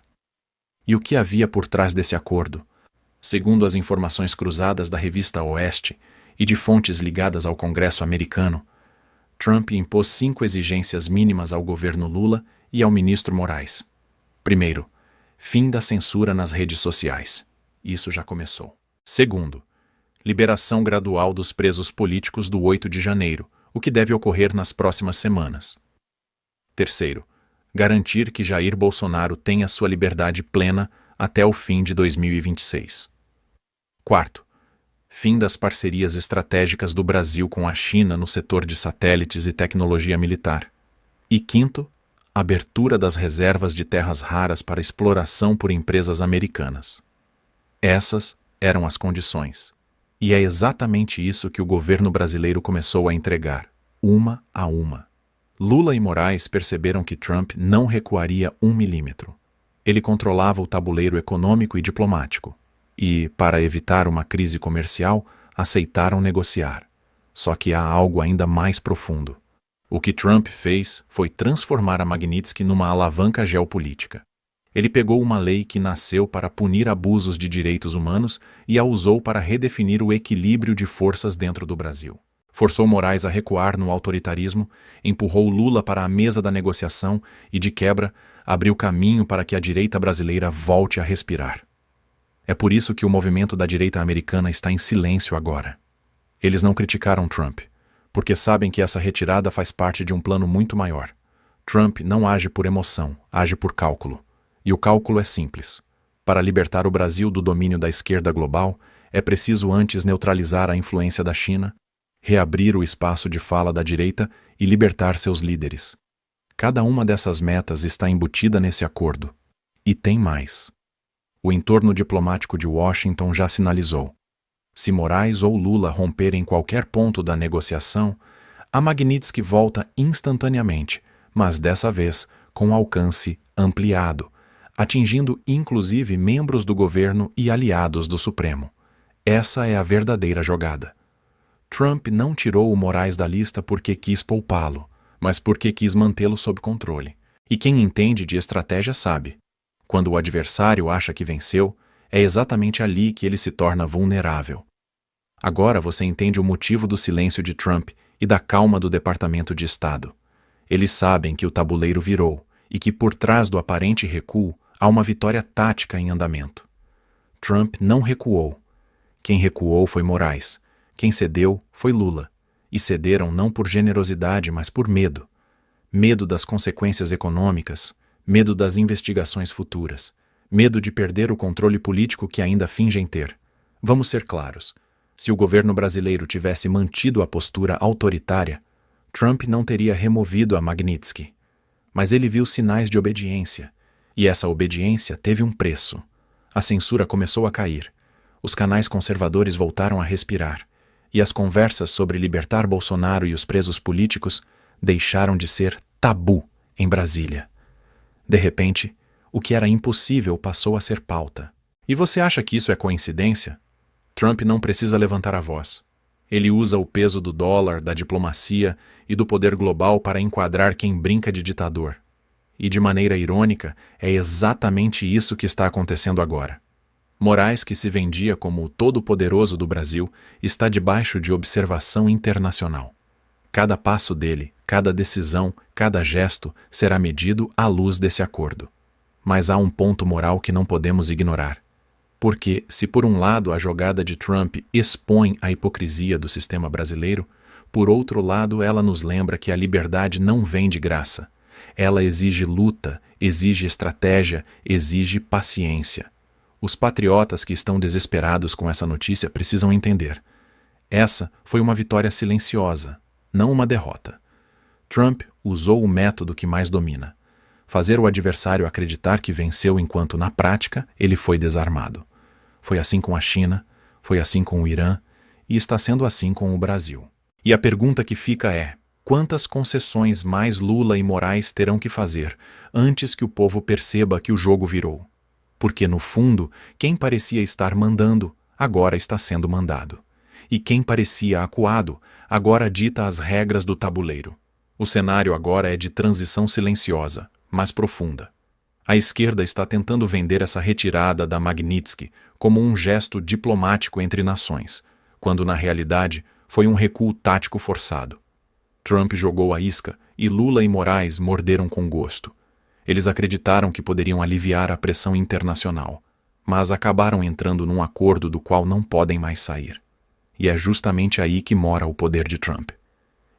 E o que havia por trás desse acordo? Segundo as informações cruzadas da revista Oeste e de fontes ligadas ao Congresso americano, Trump impôs 5 exigências mínimas ao governo Lula e ao ministro Moraes. Primeiro, fim da censura nas redes sociais. Isso já começou. Segundo, liberação gradual dos presos políticos do 8 de janeiro, o que deve ocorrer nas próximas semanas. Terceiro, garantir que Jair Bolsonaro tenha sua liberdade plena até o fim de 2026. Quarto, fim das parcerias estratégicas do Brasil com a China no setor de satélites e tecnologia militar. E quinto, abertura das reservas de terras raras para exploração por empresas americanas. Essas eram as condições. E é exatamente isso que o governo brasileiro começou a entregar, uma a uma. Lula e Moraes perceberam que Trump não recuaria 1 milímetro. Ele controlava o tabuleiro econômico e diplomático. E, para evitar uma crise comercial, aceitaram negociar. Só que há algo ainda mais profundo. O que Trump fez foi transformar a Magnitsky numa alavanca geopolítica. Ele pegou uma lei que nasceu para punir abusos de direitos humanos e a usou para redefinir o equilíbrio de forças dentro do Brasil. Forçou Moraes a recuar no autoritarismo, empurrou Lula para a mesa da negociação e, de quebra, abriu caminho para que a direita brasileira volte a respirar. É por isso que o movimento da direita americana está em silêncio agora. Eles não criticaram Trump, porque sabem que essa retirada faz parte de um plano muito maior. Trump não age por emoção, age por cálculo. E o cálculo é simples. Para libertar o Brasil do domínio da esquerda global, é preciso antes neutralizar a influência da China, reabrir o espaço de fala da direita e libertar seus líderes. Cada uma dessas metas está embutida nesse acordo. E tem mais. O entorno diplomático de Washington já sinalizou. Se Moraes ou Lula romperem qualquer ponto da negociação, a Magnitsky volta instantaneamente, mas dessa vez com alcance ampliado, atingindo inclusive membros do governo e aliados do Supremo. Essa é a verdadeira jogada. Trump não tirou o Moraes da lista porque quis poupá-lo, mas porque quis mantê-lo sob controle. E quem entende de estratégia sabe. Quando o adversário acha que venceu, é exatamente ali que ele se torna vulnerável. Agora você entende o motivo do silêncio de Trump e da calma do Departamento de Estado. Eles sabem que o tabuleiro virou e que por trás do aparente recuo há uma vitória tática em andamento. Trump não recuou. Quem recuou foi Moraes. Quem cedeu foi Lula. E cederam não por generosidade, mas por medo. Medo das consequências econômicas, medo das investigações futuras, medo de perder o controle político que ainda fingem ter. Vamos ser claros. Se o governo brasileiro tivesse mantido a postura autoritária, Trump não teria removido a Magnitsky. Mas ele viu sinais de obediência, e essa obediência teve um preço. A censura começou a cair. Os canais conservadores voltaram a respirar, e as conversas sobre libertar Bolsonaro e os presos políticos deixaram de ser tabu em Brasília. De repente, o que era impossível passou a ser pauta. E você acha que isso é coincidência? Trump não precisa levantar a voz. Ele usa o peso do dólar, da diplomacia e do poder global para enquadrar quem brinca de ditador. E de maneira irônica, é exatamente isso que está acontecendo agora. Moraes, que se vendia como o todo-poderoso do Brasil, está debaixo de observação internacional. Cada passo dele, cada decisão, cada gesto será medido à luz desse acordo. Mas há um ponto moral que não podemos ignorar. Porque, se por um lado a jogada de Trump expõe a hipocrisia do sistema brasileiro, por outro lado ela nos lembra que a liberdade não vem de graça. Ela exige luta, exige estratégia, exige paciência. Os patriotas que estão desesperados com essa notícia precisam entender. Essa foi uma vitória silenciosa, não uma derrota. Trump usou o método que mais domina: fazer o adversário acreditar que venceu enquanto, na prática, ele foi desarmado. Foi assim com a China, foi assim com o Irã e está sendo assim com o Brasil. E a pergunta que fica é: quantas concessões mais Lula e Moraes terão que fazer antes que o povo perceba que o jogo virou? Porque, no fundo, quem parecia estar mandando, agora está sendo mandado. E quem parecia acuado, agora dita as regras do tabuleiro. O cenário agora é de transição silenciosa, mas profunda. A esquerda está tentando vender essa retirada da Magnitsky como um gesto diplomático entre nações, quando na realidade foi um recuo tático forçado. Trump jogou a isca e Lula e Moraes morderam com gosto. Eles acreditaram que poderiam aliviar a pressão internacional, mas acabaram entrando num acordo do qual não podem mais sair. E é justamente aí que mora o poder de Trump.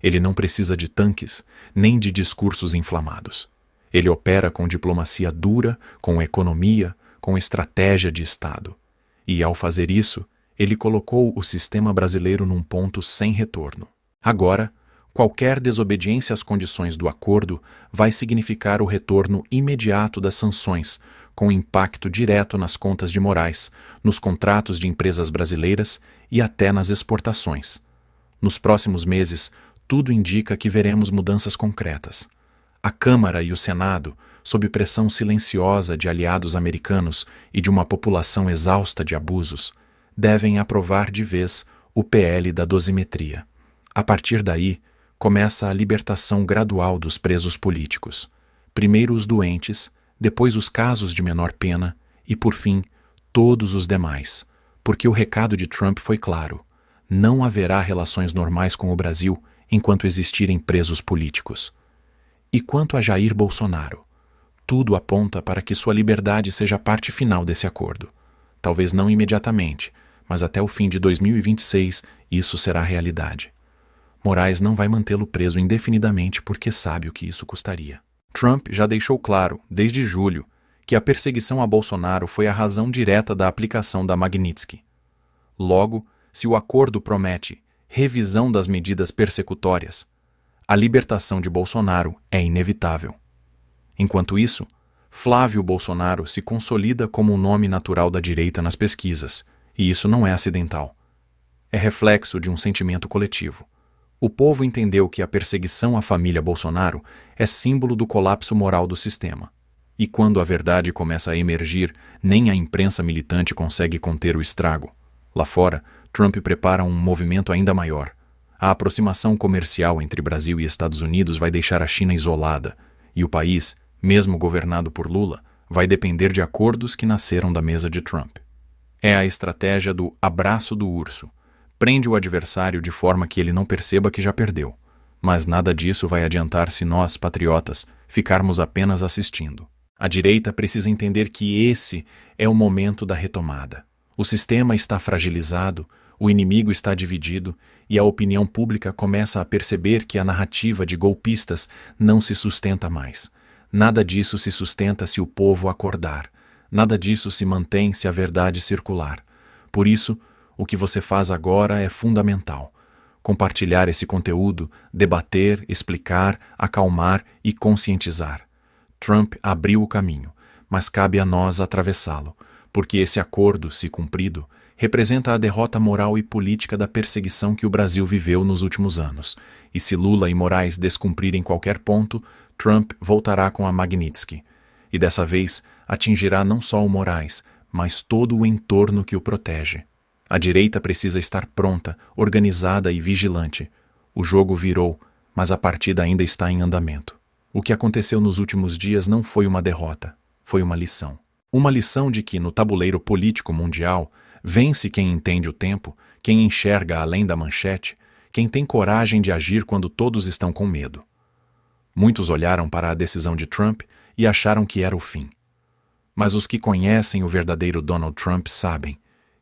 Ele não precisa de tanques, nem de discursos inflamados. Ele opera com diplomacia dura, com economia, com estratégia de Estado. E, ao fazer isso, ele colocou o sistema brasileiro num ponto sem retorno. Agora, qualquer desobediência às condições do acordo vai significar o retorno imediato das sanções, com impacto direto nas contas de Moraes, nos contratos de empresas brasileiras e até nas exportações. Nos próximos meses, tudo indica que veremos mudanças concretas. A Câmara e o Senado, sob pressão silenciosa de aliados americanos e de uma população exausta de abusos, devem aprovar de vez o PL da dosimetria. A partir daí, começa a libertação gradual dos presos políticos. Primeiro os doentes, depois os casos de menor pena e, por fim, todos os demais. Porque o recado de Trump foi claro: não haverá relações normais com o Brasil enquanto existirem presos políticos. E quanto a Jair Bolsonaro? Tudo aponta para que sua liberdade seja parte final desse acordo. Talvez não imediatamente, mas até o fim de 2026 isso será realidade. Moraes não vai mantê-lo preso indefinidamente porque sabe o que isso custaria. Trump já deixou claro, desde julho, que a perseguição a Bolsonaro foi a razão direta da aplicação da Magnitsky. Logo, se o acordo promete revisão das medidas persecutórias. A libertação de Bolsonaro é inevitável. Enquanto isso, Flávio Bolsonaro se consolida como o nome natural da direita nas pesquisas, e isso não é acidental. É reflexo de um sentimento coletivo. O povo entendeu que a perseguição à família Bolsonaro é símbolo do colapso moral do sistema. E quando a verdade começa a emergir, nem a imprensa militante consegue conter o estrago. Lá fora, Trump prepara um movimento ainda maior. A aproximação comercial entre Brasil e Estados Unidos vai deixar a China isolada, e o país, mesmo governado por Lula, vai depender de acordos que nasceram da mesa de Trump. É a estratégia do abraço do urso. Prende o adversário de forma que ele não perceba que já perdeu. Mas nada disso vai adiantar se nós, patriotas, ficarmos apenas assistindo. A direita precisa entender que esse é o momento da retomada. O sistema está fragilizado, o inimigo está dividido e a opinião pública começa a perceber que a narrativa de golpistas não se sustenta mais. Nada disso se sustenta se o povo acordar. Nada disso se mantém se a verdade circular. Por isso, o que você faz agora é fundamental. Compartilhar esse conteúdo, debater, explicar, acalmar e conscientizar. Trump abriu o caminho, mas cabe a nós atravessá-lo, porque esse acordo, se cumprido, representa a derrota moral e política da perseguição que o Brasil viveu nos últimos anos. E se Lula e Moraes descumprirem qualquer ponto, Trump voltará com a Magnitsky. E dessa vez atingirá não só o Moraes, mas todo o entorno que o protege. A direita precisa estar pronta, organizada e vigilante. O jogo virou, mas a partida ainda está em andamento. O que aconteceu nos últimos dias não foi uma derrota, foi uma lição. Uma lição de que, no tabuleiro político mundial, vence quem entende o tempo, quem enxerga além da manchete, quem tem coragem de agir quando todos estão com medo. Muitos olharam para a decisão de Trump e acharam que era o fim. Mas os que conhecem o verdadeiro Donald Trump sabem,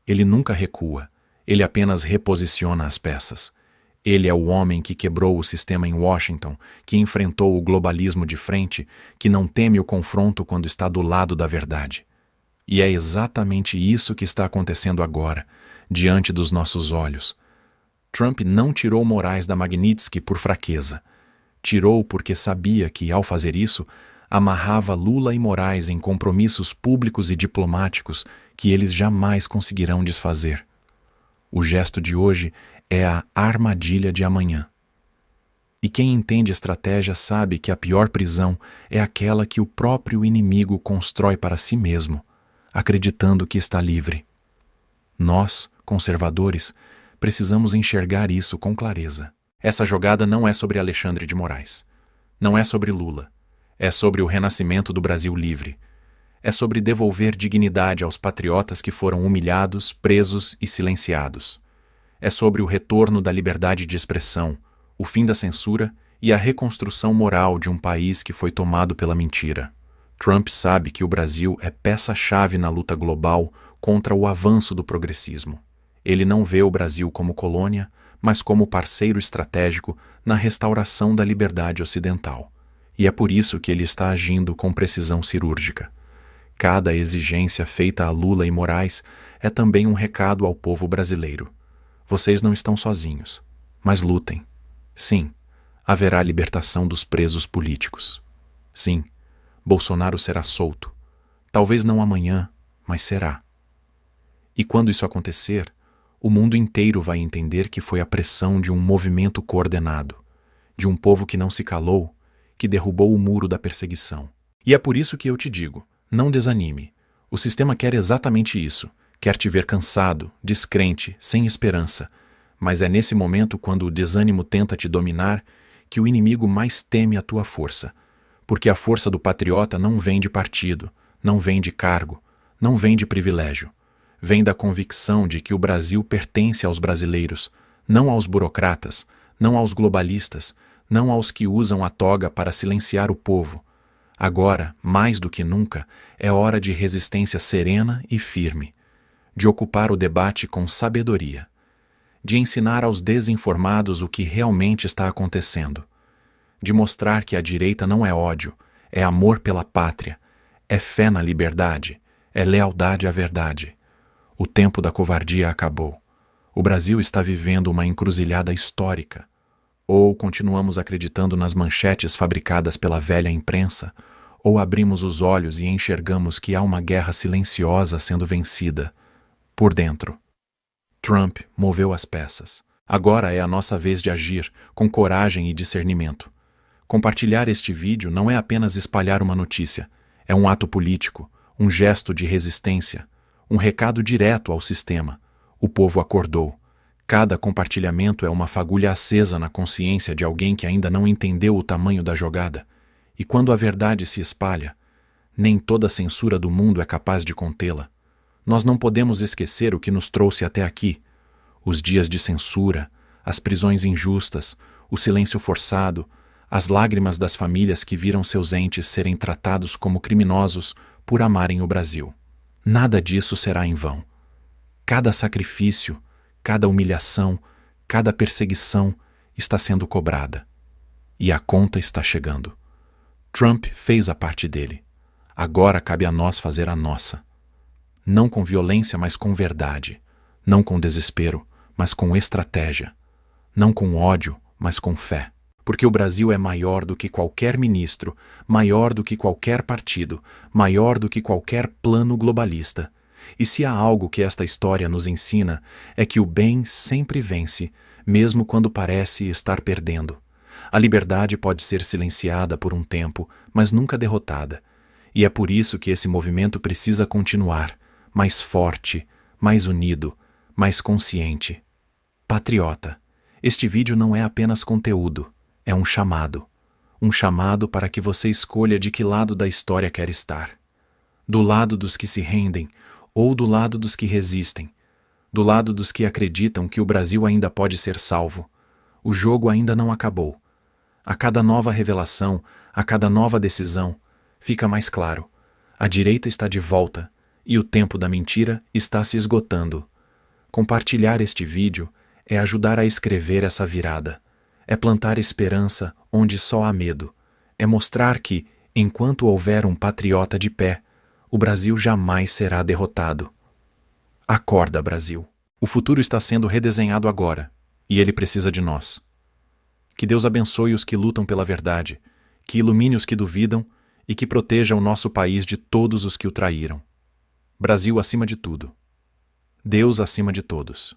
ele nunca recua, ele apenas reposiciona as peças. Ele é o homem que quebrou o sistema em Washington, que enfrentou o globalismo de frente, que não teme o confronto quando está do lado da verdade. E é exatamente isso que está acontecendo agora, diante dos nossos olhos. Trump não tirou Moraes da Magnitsky por fraqueza. Tirou porque sabia que, ao fazer isso, amarrava Lula e Moraes em compromissos públicos e diplomáticos que eles jamais conseguirão desfazer. O gesto de hoje é a armadilha de amanhã. E quem entende estratégia sabe que a pior prisão é aquela que o próprio inimigo constrói para si mesmo, acreditando que está livre. Nós, conservadores, precisamos enxergar isso com clareza. Essa jogada não é sobre Alexandre de Moraes. Não é sobre Lula. É sobre o renascimento do Brasil livre. É sobre devolver dignidade aos patriotas que foram humilhados, presos e silenciados. É sobre o retorno da liberdade de expressão, o fim da censura e a reconstrução moral de um país que foi tomado pela mentira. Trump sabe que o Brasil é peça-chave na luta global contra o avanço do progressismo. Ele não vê o Brasil como colônia, mas como parceiro estratégico na restauração da liberdade ocidental. E é por isso que ele está agindo com precisão cirúrgica. Cada exigência feita a Lula e Moraes é também um recado ao povo brasileiro. Vocês não estão sozinhos, mas lutem. Sim, haverá libertação dos presos políticos. Sim, Bolsonaro será solto. Talvez não amanhã, mas será. E quando isso acontecer, o mundo inteiro vai entender que foi a pressão de um movimento coordenado, de um povo que não se calou, que derrubou o muro da perseguição. E é por isso que eu te digo, não desanime. O sistema quer exatamente isso. Quer te ver cansado, descrente, sem esperança. Mas é nesse momento, quando o desânimo tenta te dominar, que o inimigo mais teme a tua força. Porque a força do patriota não vem de partido, não vem de cargo, não vem de privilégio. Vem da convicção de que o Brasil pertence aos brasileiros, não aos burocratas, não aos globalistas, não aos que usam a toga para silenciar o povo. Agora, mais do que nunca, é hora de resistência serena e firme, de ocupar o debate com sabedoria, de ensinar aos desinformados o que realmente está acontecendo, de mostrar que a direita não é ódio, é amor pela pátria, é fé na liberdade, é lealdade à verdade. O tempo da covardia acabou. O Brasil está vivendo uma encruzilhada histórica. Ou continuamos acreditando nas manchetes fabricadas pela velha imprensa, ou abrimos os olhos e enxergamos que há uma guerra silenciosa sendo vencida, por dentro. Trump moveu as peças. Agora é a nossa vez de agir, com coragem e discernimento. Compartilhar este vídeo não é apenas espalhar uma notícia, é um ato político, um gesto de resistência, um recado direto ao sistema. O povo acordou. Cada compartilhamento é uma fagulha acesa na consciência de alguém que ainda não entendeu o tamanho da jogada. E quando a verdade se espalha, nem toda a censura do mundo é capaz de contê-la. Nós não podemos esquecer o que nos trouxe até aqui. Os dias de censura, as prisões injustas, o silêncio forçado, as lágrimas das famílias que viram seus entes serem tratados como criminosos por amarem o Brasil. Nada disso será em vão. Cada sacrifício, cada humilhação, cada perseguição está sendo cobrada. E a conta está chegando. Trump fez a parte dele. Agora cabe a nós fazer a nossa. Não com violência, mas com verdade. Não com desespero, mas com estratégia. Não com ódio, mas com fé. Porque o Brasil é maior do que qualquer ministro, maior do que qualquer partido, maior do que qualquer plano globalista. E se há algo que esta história nos ensina, é que o bem sempre vence, mesmo quando parece estar perdendo. A liberdade pode ser silenciada por um tempo, mas nunca derrotada. E é por isso que esse movimento precisa continuar, mais forte, mais unido, mais consciente. Patriota, este vídeo não é apenas conteúdo, é um chamado. Um chamado para que você escolha de que lado da história quer estar. Do lado dos que se rendem, ou do lado dos que resistem, do lado dos que acreditam que o Brasil ainda pode ser salvo. O jogo ainda não acabou. A cada nova revelação, a cada nova decisão, fica mais claro. A direita está de volta e o tempo da mentira está se esgotando. Compartilhar este vídeo é ajudar a escrever essa virada. É plantar esperança onde só há medo. É mostrar que, enquanto houver um patriota de pé, o Brasil jamais será derrotado. Acorda, Brasil. O futuro está sendo redesenhado agora, e ele precisa de nós. Que Deus abençoe os que lutam pela verdade, que ilumine os que duvidam e que proteja o nosso país de todos os que o traíram. Brasil acima de tudo. Deus acima de todos.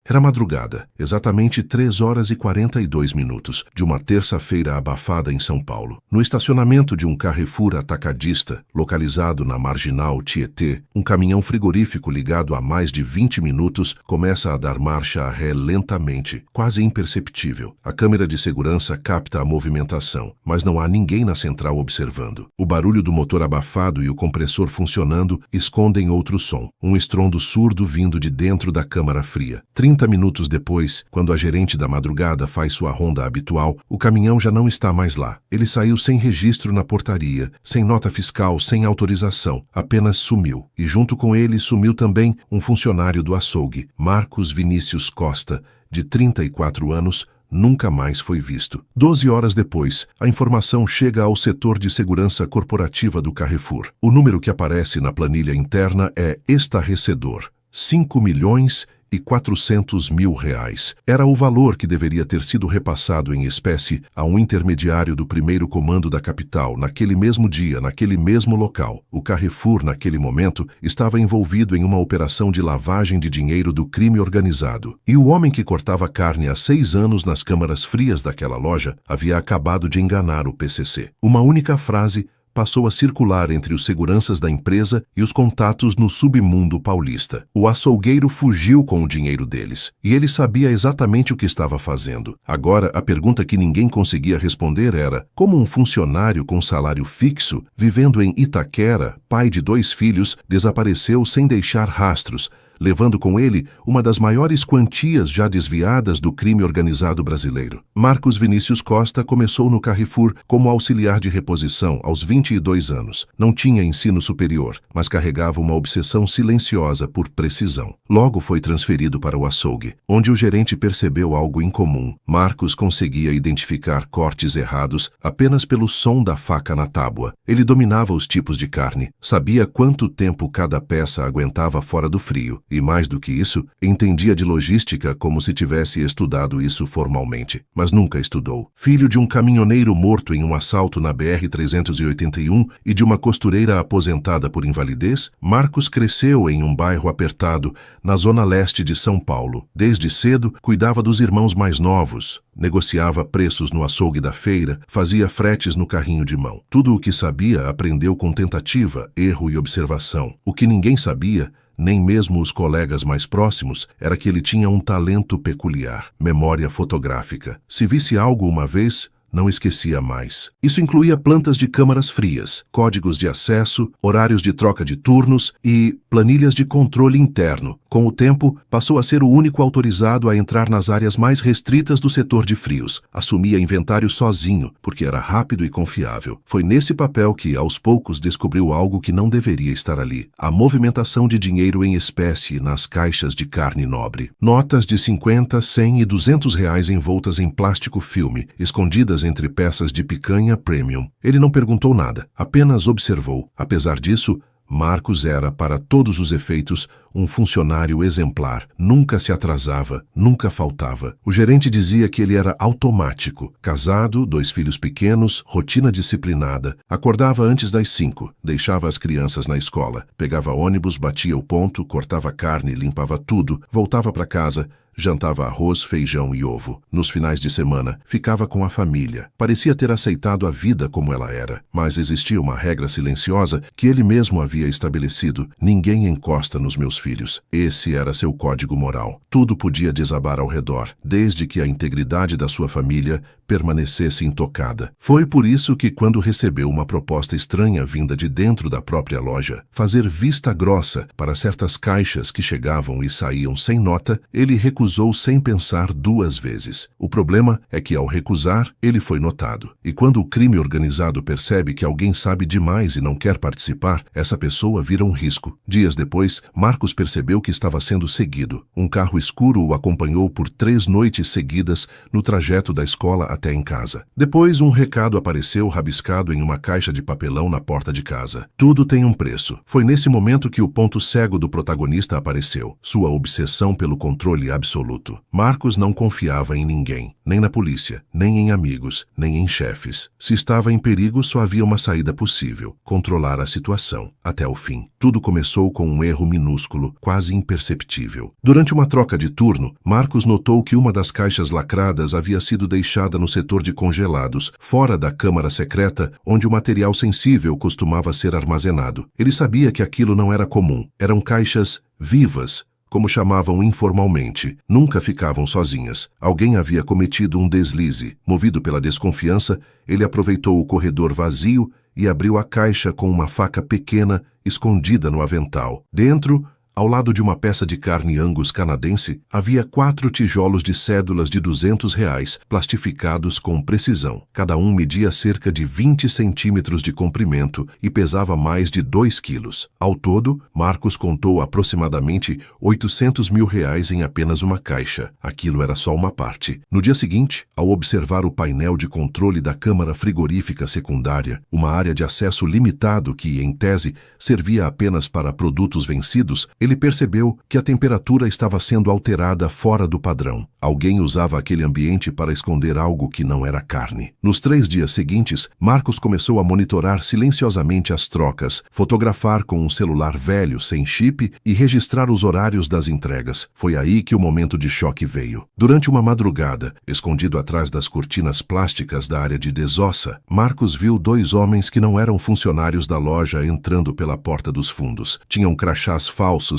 Era madrugada, exatamente 3h42 de uma terça-feira abafada em São Paulo. No estacionamento de um Carrefour atacadista, localizado na Marginal Tietê, um caminhão frigorífico ligado há mais de 20 minutos começa a dar marcha a ré lentamente, quase imperceptível. A câmera de segurança capta a movimentação, mas não há ninguém na central observando. O barulho do motor abafado e o compressor funcionando escondem outro som, um estrondo surdo vindo de dentro da câmara fria. 30 minutos depois, quando a gerente da madrugada faz sua ronda habitual, o caminhão já não está mais lá. Ele saiu sem registro na portaria, sem nota fiscal, sem autorização, apenas sumiu. E junto com ele sumiu também um funcionário do açougue, Marcos Vinícius Costa, de 34 anos, nunca mais foi visto. 12 horas depois, a informação chega ao setor de segurança corporativa do Carrefour. O número que aparece na planilha interna é estarrecedor: 5.400.000 Era o valor que deveria ter sido repassado em espécie a um intermediário do primeiro comando da capital, naquele mesmo dia, naquele mesmo local. O Carrefour, naquele momento, estava envolvido em uma operação de lavagem de dinheiro do crime organizado. E o homem que cortava carne há 6 anos nas câmaras frias daquela loja havia acabado de enganar o PCC. Uma única frase passou a circular entre os seguranças da empresa e os contatos no submundo paulista. O açougueiro fugiu com o dinheiro deles, e ele sabia exatamente o que estava fazendo. Agora, a pergunta que ninguém conseguia responder era: como um funcionário com salário fixo, vivendo em Itaquera, pai de 2 filhos, desapareceu sem deixar rastros, levando com ele uma das maiores quantias já desviadas do crime organizado brasileiro? Marcos Vinícius Costa começou no Carrefour como auxiliar de reposição aos 22 anos. Não tinha ensino superior, mas carregava uma obsessão silenciosa por precisão. Logo foi transferido para o açougue, onde o gerente percebeu algo incomum. Marcos conseguia identificar cortes errados apenas pelo som da faca na tábua. Ele dominava os tipos de carne, sabia quanto tempo cada peça aguentava fora do frio, E mais do que isso, entendia de logística como se tivesse estudado isso formalmente, mas nunca estudou. Filho de um caminhoneiro morto em um assalto na BR-381 e de uma costureira aposentada por invalidez, Marcos cresceu em um bairro apertado na zona leste de São Paulo. Desde cedo, cuidava dos irmãos mais novos, negociava preços no açougue da feira, fazia fretes no carrinho de mão. Tudo o que sabia aprendeu com tentativa, erro e observação. O que ninguém sabia, nem mesmo os colegas mais próximos, era que ele tinha um talento peculiar, memória fotográfica. Se visse algo uma vez, não esquecia mais. Isso incluía plantas de câmaras frias, códigos de acesso, horários de troca de turnos e planilhas de controle interno. Com o tempo, passou a ser o único autorizado a entrar nas áreas mais restritas do setor de frios. Assumia inventário sozinho, porque era rápido e confiável. Foi nesse papel que, aos poucos, descobriu algo que não deveria estar ali: a movimentação de dinheiro em espécie nas caixas de carne nobre. Notas de 50, 100 e 200 reais envoltas em plástico filme, escondidas entre peças de picanha premium. Ele não perguntou nada, apenas observou. Apesar disso, Marcos era, para todos os efeitos, um funcionário exemplar. Nunca se atrasava, nunca faltava. O gerente dizia que ele era automático. Casado, 2 filhos pequenos, rotina disciplinada. Acordava antes das 5, deixava as crianças na escola. Pegava ônibus, batia o ponto, cortava carne, limpava tudo, voltava para casa, jantava arroz, feijão e ovo. Nos finais de semana, ficava com a família. Parecia ter aceitado a vida como ela era. Mas existia uma regra silenciosa que ele mesmo havia estabelecido: ninguém encosta nos meus filhos. Esse era seu código moral. Tudo podia desabar ao redor, desde que a integridade da sua família permanecesse intocada. Foi por isso que, quando recebeu uma proposta estranha vinda de dentro da própria loja, fazer vista grossa para certas caixas que chegavam e saíam sem nota, ele recusou sem pensar 2 vezes. O problema é que, ao recusar, ele foi notado. E quando o crime organizado percebe que alguém sabe demais e não quer participar, essa pessoa vira um risco. Dias depois, Marcos percebeu que estava sendo seguido. Um carro escuro o acompanhou por 3 noites seguidas no trajeto da escola até em casa. Depois, um recado apareceu rabiscado em uma caixa de papelão na porta de casa. Tudo tem um preço. Foi nesse momento que o ponto cego do protagonista apareceu: sua obsessão pelo controle absoluto. Marcos não confiava em ninguém, nem na polícia, nem em amigos, nem em chefes. Se estava em perigo, só havia uma saída possível: controlar a situação, até o fim. Tudo começou com um erro minúsculo, quase imperceptível. Durante uma troca de turno, Marcos notou que uma das caixas lacradas havia sido deixada no setor de congelados, fora da câmara secreta, onde o material sensível costumava ser armazenado. Ele sabia que aquilo não era comum. Eram caixas vivas, como chamavam informalmente. Nunca ficavam sozinhas. Alguém havia cometido um deslize. Movido pela desconfiança, ele aproveitou o corredor vazio e abriu a caixa com uma faca pequena escondida no avental. Dentro, ao lado de uma peça de carne Angus canadense, havia 4 tijolos de cédulas de 200 reais, plastificados com precisão. Cada um media cerca de 20 centímetros de comprimento e pesava mais de 2 quilos. Ao todo, Marcos contou aproximadamente 800 mil reais em apenas uma caixa. Aquilo era só uma parte. No dia seguinte, ao observar o painel de controle da câmara frigorífica secundária, uma área de acesso limitado que, em tese, servia apenas para produtos vencidos, ele percebeu que a temperatura estava sendo alterada fora do padrão. Alguém usava aquele ambiente para esconder algo que não era carne. Nos 3 dias seguintes, Marcos começou a monitorar silenciosamente as trocas, fotografar com um celular velho sem chip e registrar os horários das entregas. Foi aí que o momento de choque veio. Durante uma madrugada, escondido atrás das cortinas plásticas da área de desossa, Marcos viu 2 homens que não eram funcionários da loja entrando pela porta dos fundos. Tinham crachás falsos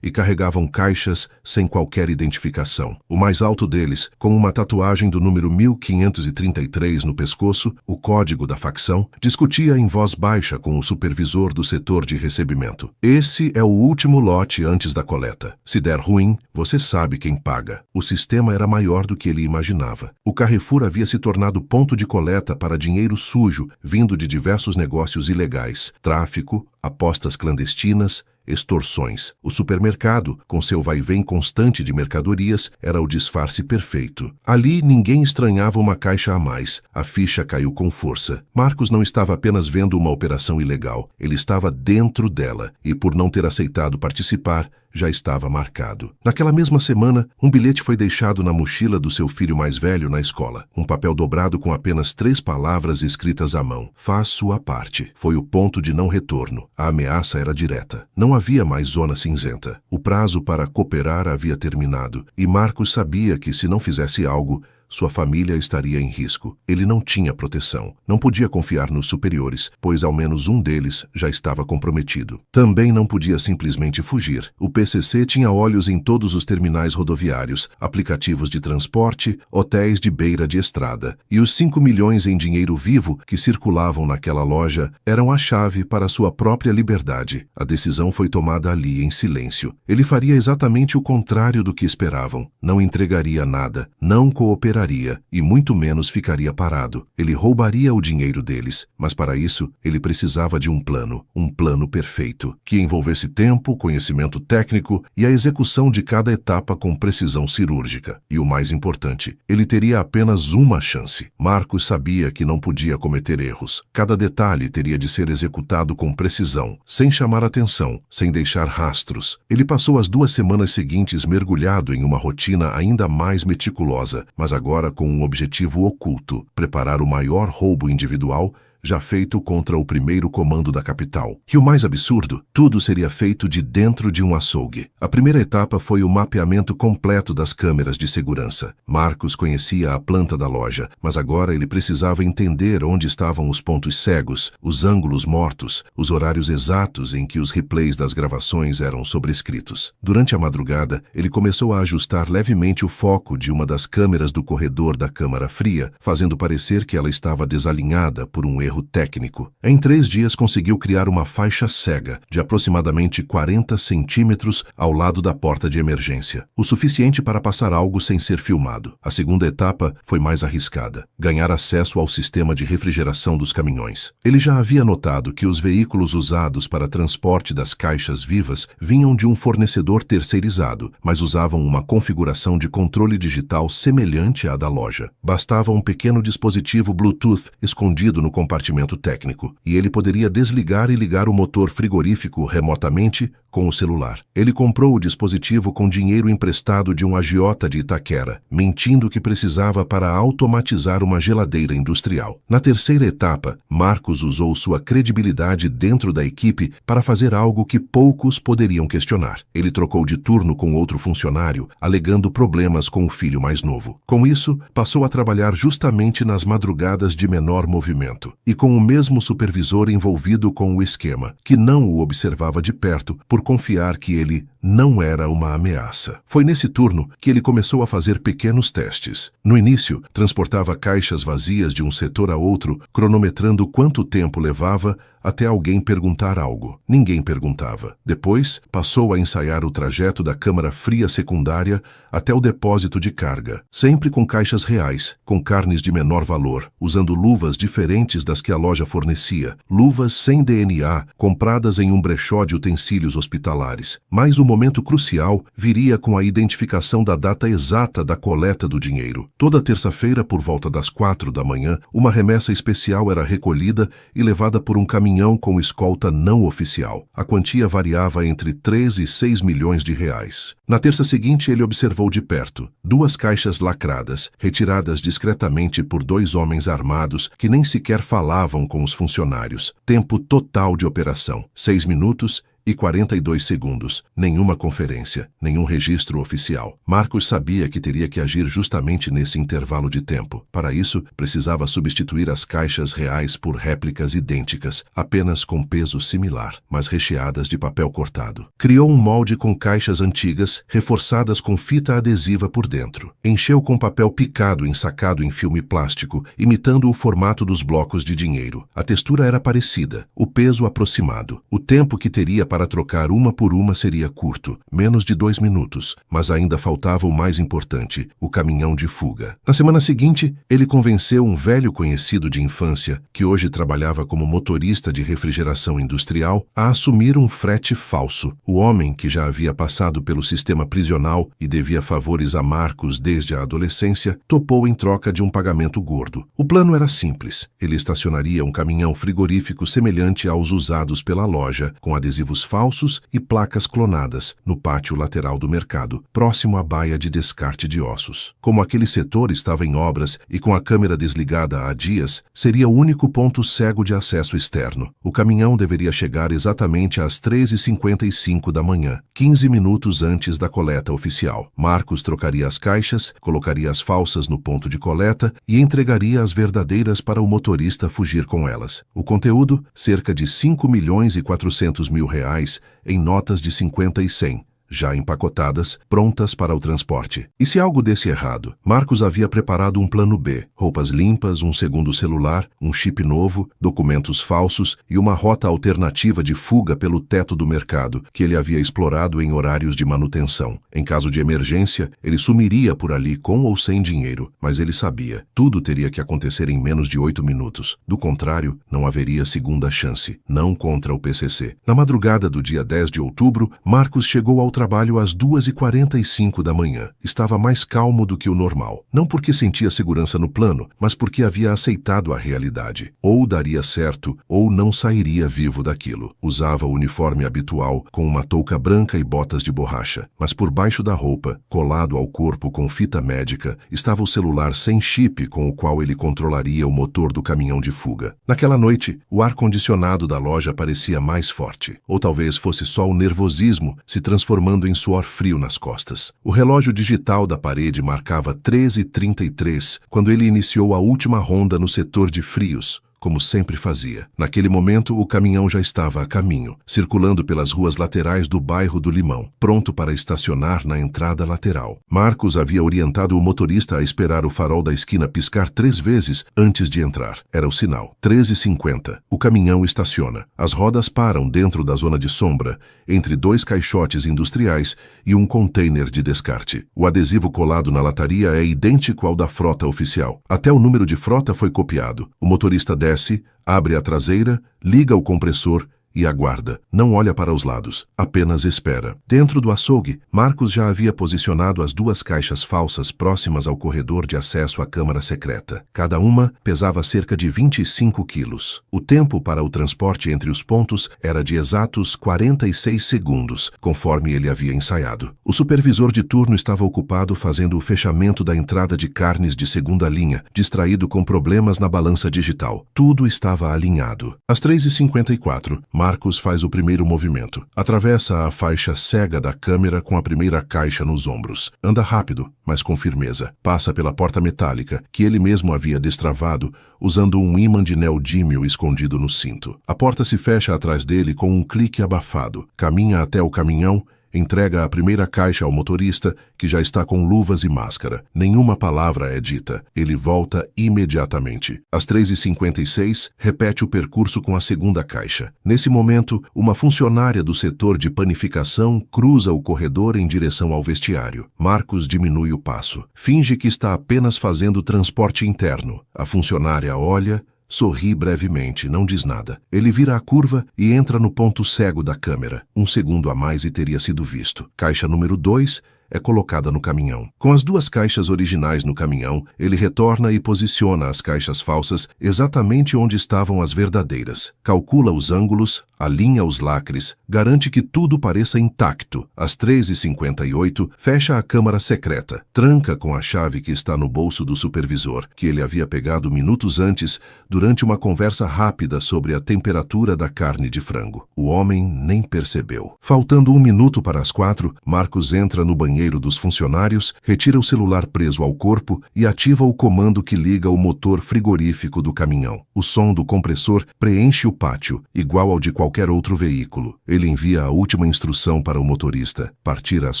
e carregavam caixas sem qualquer identificação. O mais alto deles, com uma tatuagem do número 1533 no pescoço, o código da facção, discutia em voz baixa com o supervisor do setor de recebimento. Esse é o último lote antes da coleta. Se der ruim, você sabe quem paga. O sistema era maior do que ele imaginava. O Carrefour havia se tornado ponto de coleta para dinheiro sujo, vindo de diversos negócios ilegais: tráfico, apostas clandestinas, extorsões. O supermercado, com seu vai-vem constante de mercadorias, era o disfarce perfeito. Ali ninguém estranhava uma caixa a mais. A ficha caiu com força. Marcos não estava apenas vendo uma operação ilegal. Ele estava dentro dela e, por não ter aceitado participar, já estava marcado. Naquela mesma semana, um bilhete foi deixado na mochila do seu filho mais velho na escola. Um papel dobrado com apenas 3 palavras escritas à mão. Faz sua parte. Foi o ponto de não retorno. A ameaça era direta. Não havia mais zona cinzenta. O prazo para cooperar havia terminado, e Marcos sabia que, se não fizesse algo, sua família estaria em risco. Ele não tinha proteção. Não podia confiar nos superiores, pois ao menos um deles já estava comprometido. Também não podia simplesmente fugir. O PCC tinha olhos em todos os terminais rodoviários, aplicativos de transporte, hotéis de beira de estrada. E os 5 milhões em dinheiro vivo que circulavam naquela loja eram a chave para sua própria liberdade. A decisão foi tomada ali em silêncio. Ele faria exatamente o contrário do que esperavam. Não entregaria nada, não cooperaria e muito menos ficaria parado. Ele roubaria o dinheiro deles, mas para isso ele precisava de um plano perfeito, que envolvesse tempo, conhecimento técnico e a execução de cada etapa com precisão cirúrgica. E o mais importante, ele teria apenas uma chance. Marcos sabia que não podia cometer erros. Cada detalhe teria de ser executado com precisão, sem chamar atenção, sem deixar rastros. Ele passou as 2 semanas seguintes mergulhado em uma rotina ainda mais meticulosa, mas agora com um objetivo oculto: preparar o maior roubo individual já feito contra o primeiro comando da capital. E o mais absurdo, tudo seria feito de dentro de um açougue. A primeira etapa foi o mapeamento completo das câmeras de segurança. Marcos conhecia a planta da loja, mas agora ele precisava entender onde estavam os pontos cegos, os ângulos mortos, os horários exatos em que os replays das gravações eram sobrescritos. Durante a madrugada, ele começou a ajustar levemente o foco de uma das câmeras do corredor da câmara fria, fazendo parecer que ela estava desalinhada por um erro técnico. Em 3 dias conseguiu criar uma faixa cega de aproximadamente 40 centímetros ao lado da porta de emergência, o suficiente para passar algo sem ser filmado. A segunda etapa foi mais arriscada: ganhar acesso ao sistema de refrigeração dos caminhões. Ele já havia notado que os veículos usados para transporte das caixas vivas vinham de um fornecedor terceirizado, mas usavam uma configuração de controle digital semelhante à da loja. Bastava um pequeno dispositivo Bluetooth escondido no compartimento técnico, e ele poderia desligar e ligar o motor frigorífico remotamente com o celular. Ele comprou o dispositivo com dinheiro emprestado de um agiota de Itaquera, mentindo que precisava para automatizar uma geladeira industrial. Na terceira etapa, Marcos usou sua credibilidade dentro da equipe para fazer algo que poucos poderiam questionar. Ele trocou de turno com outro funcionário, alegando problemas com o filho mais novo. Com isso, passou a trabalhar justamente nas madrugadas de menor movimento, e com o mesmo supervisor envolvido com o esquema, que não o observava de perto por confiar que ele não era uma ameaça. Foi nesse turno que ele começou a fazer pequenos testes. No início, transportava caixas vazias de um setor a outro, cronometrando quanto tempo levava até alguém perguntar algo. Ninguém perguntava. Depois, passou a ensaiar o trajeto da câmara fria secundária até o depósito de carga, sempre com caixas reais, com carnes de menor valor, usando luvas diferentes das que a loja fornecia, luvas sem DNA, compradas em um brechó de utensílios hospitalares. Mas o momento crucial viria com a identificação da data exata da coleta do dinheiro. Toda terça-feira, por volta das 4 da manhã, uma remessa especial era recolhida e levada por um caminhão com escolta não oficial. A quantia variava entre 3 e 6 milhões de reais. Na terça seguinte, ele observou de perto 2 caixas lacradas, retiradas discretamente por 2 homens armados que nem sequer falavam com os funcionários. Tempo total de operação: 6 minutos e 42 segundos. Nenhuma conferência, nenhum registro oficial. Marcos sabia que teria que agir justamente nesse intervalo de tempo. Para isso, precisava substituir as caixas reais por réplicas idênticas, apenas com peso similar, mas recheadas de papel cortado. Criou um molde com caixas antigas, reforçadas com fita adesiva por dentro. Encheu com papel picado ensacado em filme plástico, imitando o formato dos blocos de dinheiro. A textura era parecida, o peso aproximado. O tempo que teria para trocar uma por uma seria curto, menos de 2 minutos, mas ainda faltava o mais importante: o caminhão de fuga. Na semana seguinte, ele convenceu um velho conhecido de infância, que hoje trabalhava como motorista de refrigeração industrial, a assumir um frete falso. O homem, que já havia passado pelo sistema prisional e devia favores a Marcos desde a adolescência, topou em troca de um pagamento gordo. O plano era simples: ele estacionaria um caminhão frigorífico semelhante aos usados pela loja, com adesivos documentos falsos e placas clonadas no pátio lateral do mercado, próximo à baia de descarte de ossos. Como aquele setor estava em obras e com a câmera desligada há dias, seria o único ponto cego de acesso externo. O caminhão deveria chegar exatamente às 3h55 da manhã, 15 minutos antes da coleta oficial. Marcos trocaria as caixas, colocaria as falsas no ponto de coleta e entregaria as verdadeiras para o motorista fugir com elas. O conteúdo, cerca de 5.400.000 reais em notas de 50 e 100, já empacotadas, prontas para o transporte. E se algo desse errado? Marcos havia preparado um plano B, roupas limpas, um segundo celular, um chip novo, documentos falsos e uma rota alternativa de fuga pelo teto do mercado, que ele havia explorado em horários de manutenção. Em caso de emergência, ele sumiria por ali com ou sem dinheiro, mas ele sabia, tudo teria que acontecer em menos de 8 minutos. Do contrário, não haveria segunda chance, não contra o PCC. Na madrugada do dia 10 de outubro, Marcos chegou ao trabalho às 2h45 da manhã. Estava mais calmo do que o normal. Não porque sentia segurança no plano, mas porque havia aceitado a realidade. Ou daria certo, ou não sairia vivo daquilo. Usava o uniforme habitual, com uma touca branca e botas de borracha. Mas por baixo da roupa, colado ao corpo com fita médica, estava o celular sem chip com o qual ele controlaria o motor do caminhão de fuga. Naquela noite, o ar-condicionado da loja parecia mais forte. Ou talvez fosse só o nervosismo se transformando em suor frio nas costas. O relógio digital da parede marcava 13h33 quando ele iniciou a última ronda no setor de frios, como sempre fazia. Naquele momento, o caminhão já estava a caminho, circulando pelas ruas laterais do bairro do Limão, pronto para estacionar na entrada lateral. Marcos havia orientado o motorista a esperar o farol da esquina piscar 3 vezes antes de entrar. Era o sinal. 13h50. O caminhão estaciona. As rodas param dentro da zona de sombra, entre 2 caixotes industriais e um container de descarte. O adesivo colado na lataria é idêntico ao da frota oficial. Até o número de frota foi copiado. O motorista desce, abre a traseira, liga o compressor e aguarda. Não olha para os lados, apenas espera. Dentro do açougue, Marcos já havia posicionado as 2 caixas falsas próximas ao corredor de acesso à câmara secreta. Cada uma pesava cerca de 25 quilos. O tempo para o transporte entre os pontos era de exatos 46 segundos, conforme ele havia ensaiado. O supervisor de turno estava ocupado fazendo o fechamento da entrada de carnes de segunda linha, distraído com problemas na balança digital. Tudo estava alinhado. Às 3h54, Marcos faz o primeiro movimento. Atravessa a faixa cega da câmera com a primeira caixa nos ombros. Anda rápido, mas com firmeza. Passa pela porta metálica, que ele mesmo havia destravado, usando um ímã de neodímio escondido no cinto. A porta se fecha atrás dele com um clique abafado. Caminha até o caminhão, entrega a primeira caixa ao motorista, que já está com luvas e máscara. Nenhuma palavra é dita. Ele volta imediatamente. Às 3h56, repete o percurso com a segunda caixa. Nesse momento, uma funcionária do setor de panificação cruza o corredor em direção ao vestiário. Marcos diminui o passo. Finge que está apenas fazendo transporte interno. A funcionária olha, sorri brevemente, não diz nada. Ele vira a curva e entra no ponto cego da câmera. 1 segundo a mais e teria sido visto. Caixa número 2 é colocada no caminhão. Com as 2 caixas originais no caminhão, ele retorna e posiciona as caixas falsas exatamente onde estavam as verdadeiras. Calcula os ângulos, alinha os lacres, garante que tudo pareça intacto. Às 3h58, fecha a câmara secreta. Tranca com a chave que está no bolso do supervisor, que ele havia pegado minutos antes, durante uma conversa rápida sobre a temperatura da carne de frango. O homem nem percebeu. Faltando 1 minuto para as 4, Marcos entra no banheiro dos funcionários, retira o celular preso ao corpo e ativa o comando que liga o motor frigorífico do caminhão. O som do compressor preenche o pátio, igual ao de qualquer outro veículo. Ele envia a última instrução para o motorista: partir às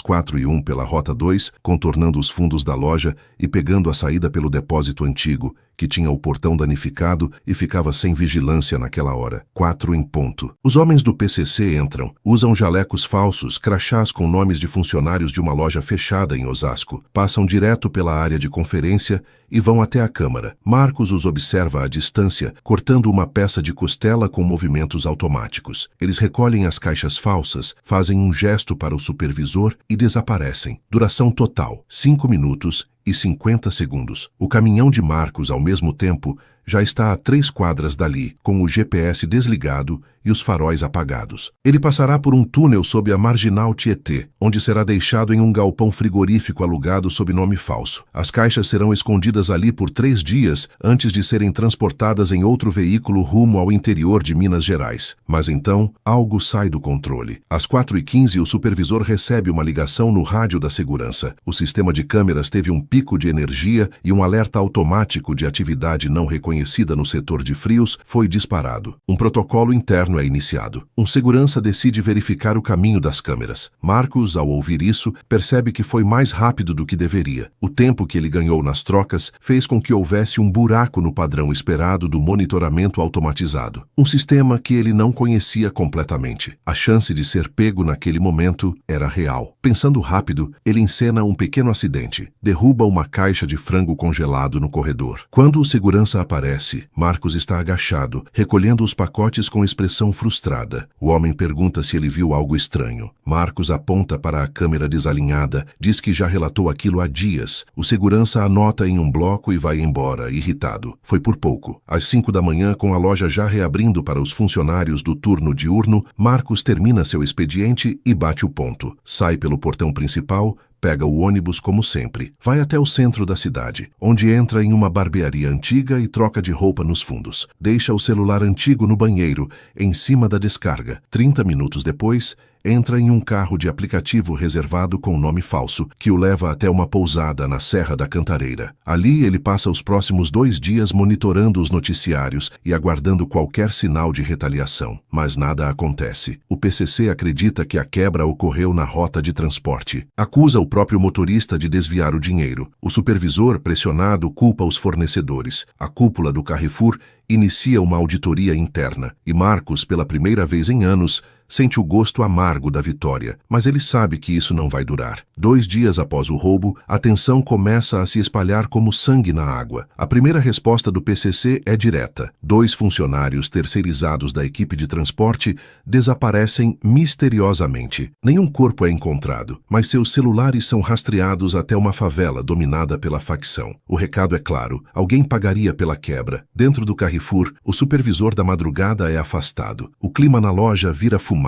4h01 pela Rota 2, contornando os fundos da loja e pegando a saída pelo depósito antigo, que tinha o portão danificado e ficava sem vigilância naquela hora. 4 em ponto. Os homens do PCC entram, usam jalecos falsos, crachás com nomes de funcionários de uma loja fechada em Osasco, passam direto pela área de conferência e vão até a câmara. Marcos os observa à distância, cortando uma peça de costela com movimentos automáticos. Eles recolhem as caixas falsas, fazem um gesto para o supervisor e desaparecem. Duração total: 5 minutos e 50 segundos. O caminhão de Marcos, ao mesmo tempo, já está a 3 quadras dali, com o GPS desligado e os faróis apagados. Ele passará por um túnel sob a marginal Tietê, onde será deixado em um galpão frigorífico alugado sob nome falso. As caixas serão escondidas ali por 3 dias antes de serem transportadas em outro veículo rumo ao interior de Minas Gerais. Mas então, algo sai do controle. Às 4h15, o supervisor recebe uma ligação no rádio da segurança. O sistema de câmeras teve um pico de energia e um alerta automático de atividade não reconhecida no setor de frios foi disparado. Um protocolo interno é iniciado. Um segurança decide verificar o caminho das câmeras. Marcos, ao ouvir isso, percebe que foi mais rápido do que deveria. O tempo que ele ganhou nas trocas fez com que houvesse um buraco no padrão esperado do monitoramento automatizado. Um sistema que ele não conhecia completamente. A chance de ser pego naquele momento era real. Pensando rápido, ele encena um pequeno acidente. Derruba uma caixa de frango congelado no corredor. Quando o segurança aparece, Marcos está agachado, recolhendo os pacotes com expressão frustrada. O homem pergunta se ele viu algo estranho. Marcos aponta para a câmera desalinhada, diz que já relatou aquilo há dias. O segurança anota em um bloco e vai embora, irritado. Foi por pouco. Às 5 da manhã, com a loja já reabrindo para os funcionários do turno diurno, Marcos termina seu expediente e bate o ponto. Sai pelo portão principal, pega o ônibus como sempre. Vai até o centro da cidade, onde entra em uma barbearia antiga e troca de roupa nos fundos. Deixa o celular antigo no banheiro, em cima da descarga. 30 minutos depois, entra em um carro de aplicativo reservado com nome falso, que o leva até uma pousada na Serra da Cantareira. Ali ele passa os próximos 2 dias monitorando os noticiários e aguardando qualquer sinal de retaliação. Mas nada acontece. O PCC acredita que a quebra ocorreu na rota de transporte. Acusa o próprio motorista de desviar o dinheiro. O supervisor, pressionado, culpa os fornecedores. A cúpula do Carrefour inicia uma auditoria interna e Marcos, pela primeira vez em anos, sente o gosto amargo da vitória, mas ele sabe que isso não vai durar. 2 dias após o roubo, a tensão começa a se espalhar como sangue na água. A primeira resposta do PCC é direta. 2 funcionários terceirizados da equipe de transporte desaparecem misteriosamente. Nenhum corpo é encontrado, mas seus celulares são rastreados até uma favela dominada pela facção. O recado é claro: alguém pagaria pela quebra. Dentro do Carrefour, o supervisor da madrugada é afastado. O clima na loja vira fumaça.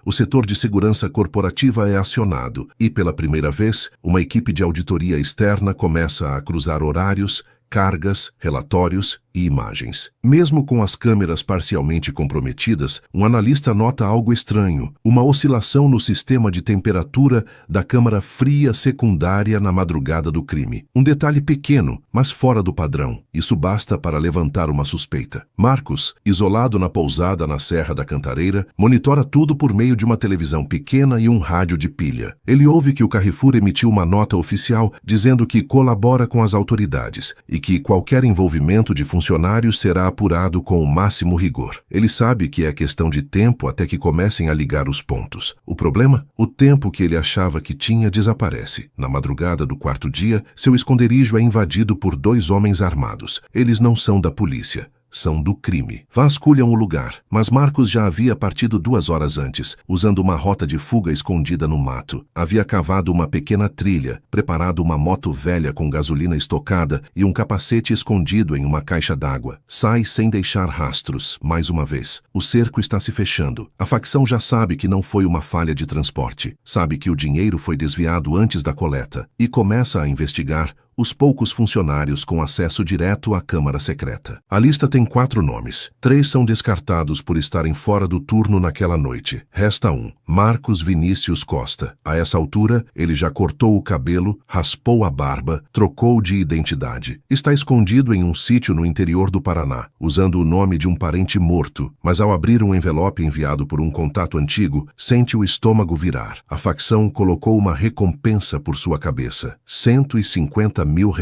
O setor de segurança corporativa é acionado e, pela primeira vez, uma equipe de auditoria externa começa a cruzar horários, cargas, relatórios e imagens. Mesmo com as câmeras parcialmente comprometidas, um analista nota algo estranho: uma oscilação no sistema de temperatura da câmara fria secundária na madrugada do crime. Um detalhe pequeno, mas fora do padrão. Isso basta para levantar uma suspeita. Marcos, isolado na pousada na Serra da Cantareira, monitora tudo por meio de uma televisão pequena e um rádio de pilha. Ele ouve que o Carrefour emitiu uma nota oficial dizendo que colabora com as autoridades e que qualquer envolvimento de funcionários será apurado com o máximo rigor. Ele sabe que é questão de tempo até que comecem a ligar os pontos. O problema? O tempo que ele achava que tinha desaparece. Na madrugada do 4º dia, seu esconderijo é invadido por 2 homens armados. Eles não são da polícia. São do crime. Vasculham o lugar, mas Marcos já havia partido 2 horas antes, usando uma rota de fuga escondida no mato. Havia cavado uma pequena trilha, preparado uma moto velha com gasolina estocada e um capacete escondido em uma caixa d'água. Sai sem deixar rastros, mais uma vez. O cerco está se fechando. A facção já sabe que não foi uma falha de transporte. Sabe que o dinheiro foi desviado antes da coleta e começa a investigar os poucos funcionários com acesso direto à Câmara Secreta. A lista tem 4 nomes. 3 são descartados por estarem fora do turno naquela noite. Resta um: Marcos Vinícius Costa. A essa altura, ele já cortou o cabelo, raspou a barba, trocou de identidade. Está escondido em um sítio no interior do Paraná, usando o nome de um parente morto, mas ao abrir um envelope enviado por um contato antigo, sente o estômago virar. A facção colocou uma recompensa por sua cabeça: R$150 mil,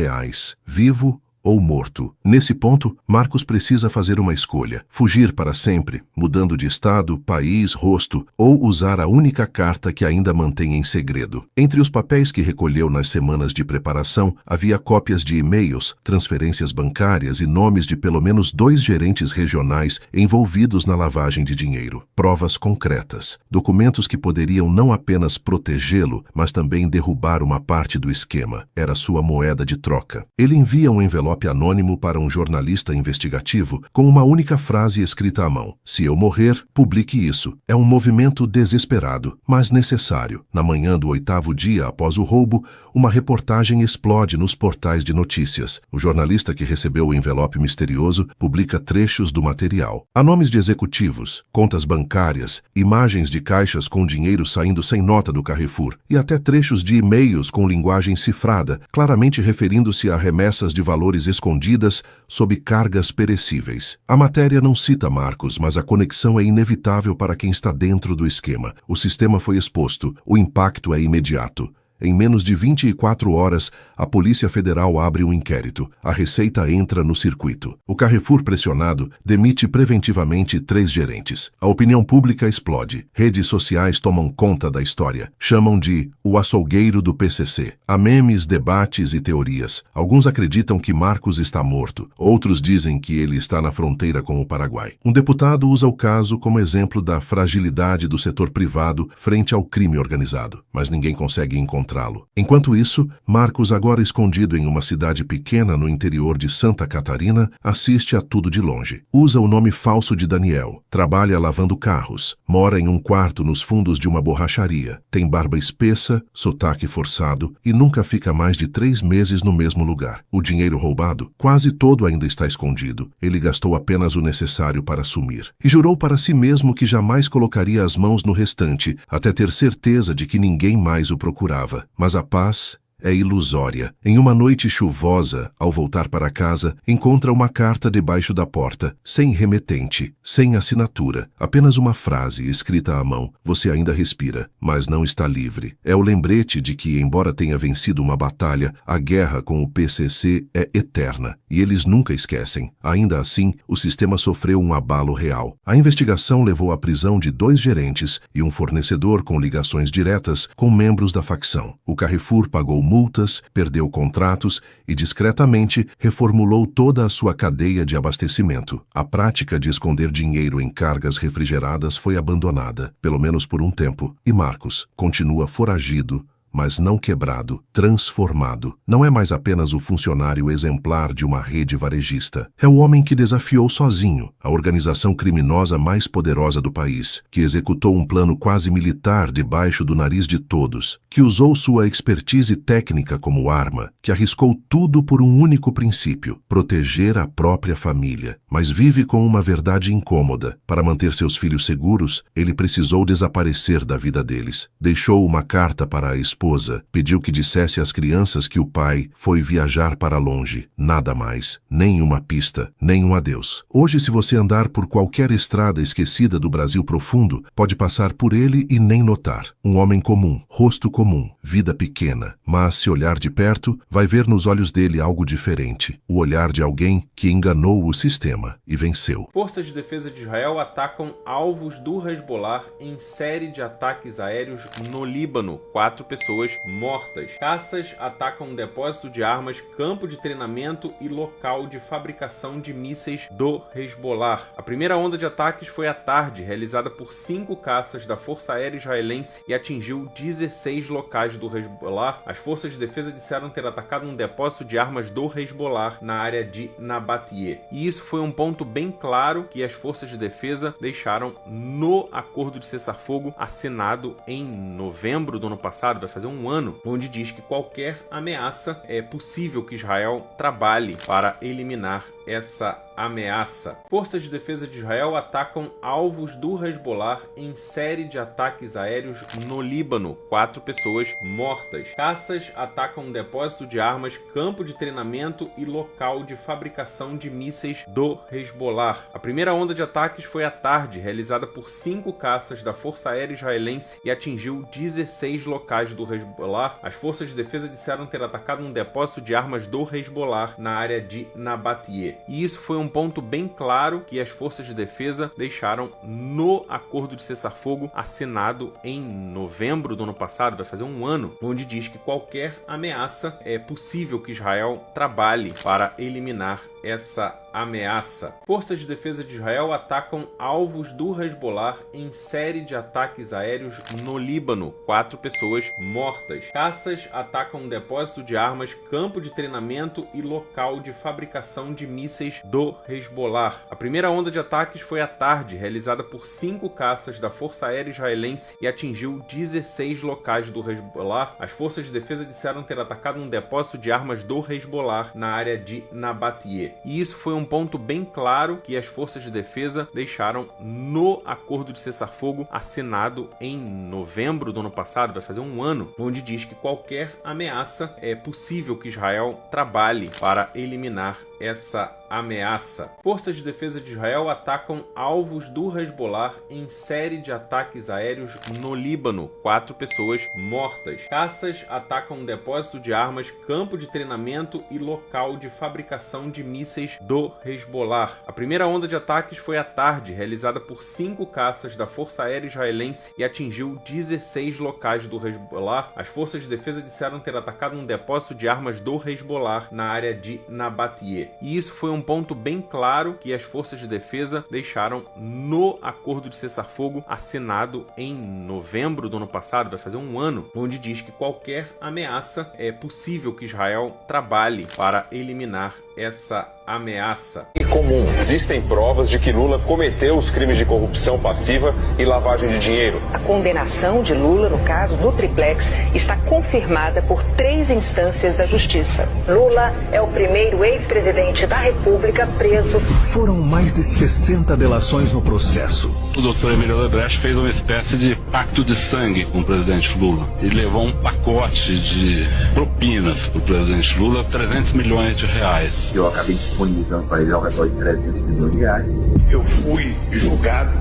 vivo ou morto. Nesse ponto, Marcos precisa fazer uma escolha: fugir para sempre, mudando de estado, país, rosto, ou usar a única carta que ainda mantém em segredo. Entre os papéis que recolheu nas semanas de preparação, havia cópias de e-mails, transferências bancárias e nomes de pelo menos 2 gerentes regionais envolvidos na lavagem de dinheiro. Provas concretas. Documentos que poderiam não apenas protegê-lo, mas também derrubar uma parte do esquema. Era sua moeda de troca. Ele envia um envelope envelope anônimo para um jornalista investigativo com uma única frase escrita à mão: "Se eu morrer, publique isso." É um movimento desesperado, mas necessário. Na manhã do 8º dia após o roubo, uma reportagem explode nos portais de notícias. O jornalista que recebeu o envelope misterioso publica trechos do material. Há nomes de executivos, contas bancárias, imagens de caixas com dinheiro saindo sem nota do Carrefour e até trechos de e-mails com linguagem cifrada, claramente referindo-se a remessas de valores escondidas sob cargas perecíveis. A matéria não cita Marcos, mas a conexão é inevitável para quem está dentro do esquema. O sistema foi exposto, o impacto é imediato. Em menos de 24 horas, a Polícia Federal abre um inquérito. A Receita entra no circuito. O Carrefour, pressionado, demite preventivamente 3 gerentes. A opinião pública explode. Redes sociais tomam conta da história. Chamam de o açougueiro do PCC. Há memes, debates e teorias. Alguns acreditam que Marcos está morto. Outros dizem que ele está na fronteira com o Paraguai. Um deputado usa o caso como exemplo da fragilidade do setor privado frente ao crime organizado. Mas ninguém consegue encontrá-lo. Enquanto isso, Marcos, agora escondido em uma cidade pequena no interior de Santa Catarina, assiste a tudo de longe. Usa o nome falso de Daniel, trabalha lavando carros, mora em um quarto nos fundos de uma borracharia, tem barba espessa, sotaque forçado e nunca fica mais de 3 meses no mesmo lugar. O dinheiro roubado, quase todo ainda está escondido. Ele gastou apenas o necessário para sumir. E jurou para si mesmo que jamais colocaria as mãos no restante, até ter certeza de que ninguém mais o procurava. Mas a paz é ilusória. Em uma noite chuvosa, ao voltar para casa, encontra uma carta debaixo da porta, sem remetente, sem assinatura, apenas uma frase escrita à mão: "Você ainda respira, mas não está livre." É o lembrete de que, embora tenha vencido uma batalha, a guerra com o PCC é eterna, e eles nunca esquecem. Ainda assim, o sistema sofreu um abalo real. A investigação levou à prisão de 2 gerentes e um fornecedor com ligações diretas com membros da facção. O Carrefour pagou multas, perdeu contratos e, discretamente, reformulou toda a sua cadeia de abastecimento. A prática de esconder dinheiro em cargas refrigeradas foi abandonada, pelo menos por um tempo, e Marcos continua foragido, mas não quebrado, transformado. Não é mais apenas o funcionário exemplar de uma rede varejista. É o homem que desafiou sozinho a organização criminosa mais poderosa do país, que executou um plano quase militar debaixo do nariz de todos, que usou sua expertise técnica como arma, que arriscou tudo por um único princípio: proteger a própria família. Mas vive com uma verdade incômoda. Para manter seus filhos seguros, ele precisou desaparecer da vida deles. Deixou uma carta para a esposa, pediu que dissesse às crianças que o pai foi viajar para longe. Nada mais, nem uma pista, nem um adeus. Hoje, se você andar por qualquer estrada esquecida do Brasil profundo, pode passar por ele e nem notar. Um homem comum, rosto comum, vida pequena. Mas, se olhar de perto, vai ver nos olhos dele algo diferente. O olhar de alguém que enganou o sistema e venceu. Forças de defesa de Israel atacam alvos do Hezbollah em série de ataques aéreos no Líbano. 4 pessoas mortas. Caças atacam um depósito de armas, campo de treinamento e local de fabricação de mísseis do Hezbollah. A primeira onda de ataques foi à tarde, realizada por 5 caças da Força Aérea Israelense e atingiu 16 locais do Hezbollah. As forças de defesa disseram ter atacado um depósito de armas do Hezbollah na área de Nabatie. E isso foi um ponto bem claro que as forças de defesa deixaram no acordo de cessar-fogo assinado em novembro do ano passado, vai fazer um ano, onde diz que qualquer ameaça é possível que Israel trabalhe para eliminar essa ameaça. Forças de defesa de Israel atacam alvos do Hezbollah em série de ataques aéreos no Líbano. 4 pessoas mortas. Caças atacam um depósito de armas, campo de treinamento e local de fabricação de mísseis do Hezbollah. A primeira onda de ataques foi à tarde, realizada por 5 caças da Força Aérea Israelense e atingiu 16 locais do Hezbollah. As forças de defesa disseram ter atacado um depósito de armas do Hezbollah na área de Nabatie. E isso foi um ponto bem claro que as forças de defesa deixaram no acordo de cessar-fogo assinado em novembro do ano passado, vai fazer um ano, onde diz que qualquer ameaça é possível que Israel trabalhe para eliminar essa ameaça. Forças de defesa de Israel atacam alvos do Hezbollah em série de ataques aéreos no Líbano. 4 pessoas mortas. Caças atacam um depósito de armas, campo de treinamento e local de fabricação de mísseis do Hezbollah. A primeira onda de ataques foi à tarde, realizada por 5 caças da Força Aérea Israelense e atingiu 16 locais do Hezbollah. As forças de defesa disseram ter atacado um depósito de armas do Hezbollah na área de Nabatie. E isso foi um ponto bem claro que as forças de defesa deixaram no acordo de cessar-fogo assinado em novembro do ano passado, vai fazer um ano, onde diz que qualquer ameaça é possível que Israel trabalhe para eliminar essa ameaça. Forças de defesa de Israel atacam alvos do Hezbollah em série de ataques aéreos no Líbano. 4 pessoas mortas. Caças atacam um depósito de armas, campo de treinamento e local de fabricação de mísseis do Hezbollah. A primeira onda de ataques foi à tarde, realizada por 5 caças da Força Aérea Israelense e atingiu 16 locais do Hezbollah. As forças de defesa disseram ter atacado um depósito de armas do Hezbollah na área de Nabatie. E isso foi um ponto bem claro que as forças de defesa deixaram no acordo de cessar-fogo assinado em novembro do ano passado, vai fazer um ano, onde diz que qualquer ameaça é possível que Israel trabalhe para eliminar essa ameaça. Comum. Existem provas de que Lula cometeu os crimes de corrupção passiva e lavagem de dinheiro. A condenação de Lula no caso do Triplex está confirmada por 3 instâncias da Justiça. Lula é o primeiro ex-presidente da República preso. Foram mais de 60 delações no processo. O doutor Emílio Odebrecht fez uma espécie de pacto de sangue com o presidente Lula. Ele levou um pacote de propinas para o presidente Lula, 300 milhões de reais. Eu acabei disponibilizando para ele ao redor de 300 milhões de reais. Eu fui julgado,